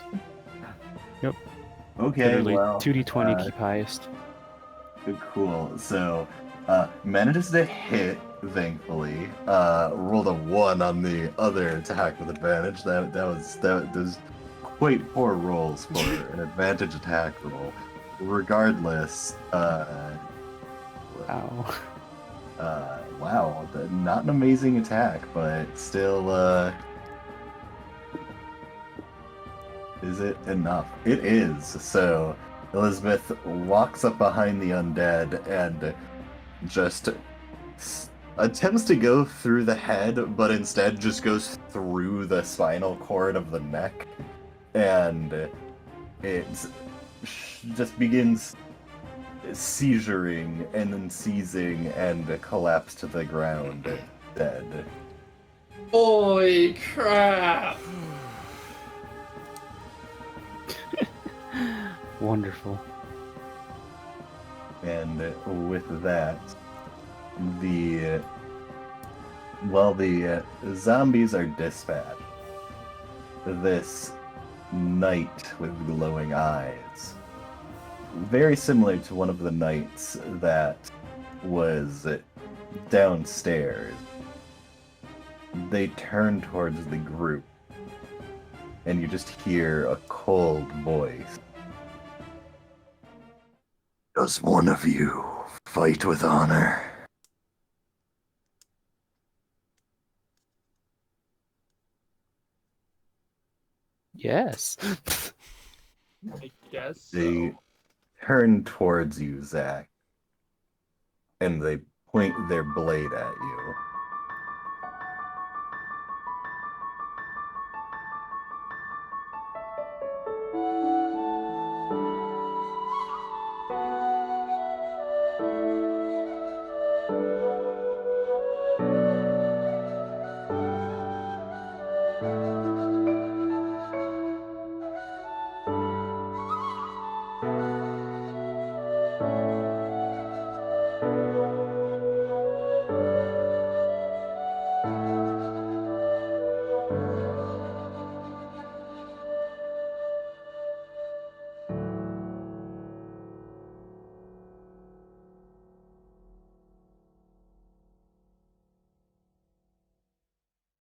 Okay, Literally well... 2d20 keep highest. Cool. So, manages to hit, thankfully. Rolled a 1 on the other attack with advantage. That was quite poor rolls for an advantage attack roll. Regardless, Ow. wow, not an amazing attack, but still, is it enough? It is. So, Elizabeth walks up behind the undead and just attempts to go through the head, but instead just goes through the spinal cord of the neck, and it just begins seizuring and then seizing and collapse to the ground, dead. Holy crap! Wonderful. And with that, the while the zombies are dispatched, this knight with glowing eyes, very similar to one of the knights that was downstairs, they turn towards the group, and you just hear a cold voice. Does one of you fight with honor? Yes. I guess They so. turn towards you, Zach, and they point their blade at you.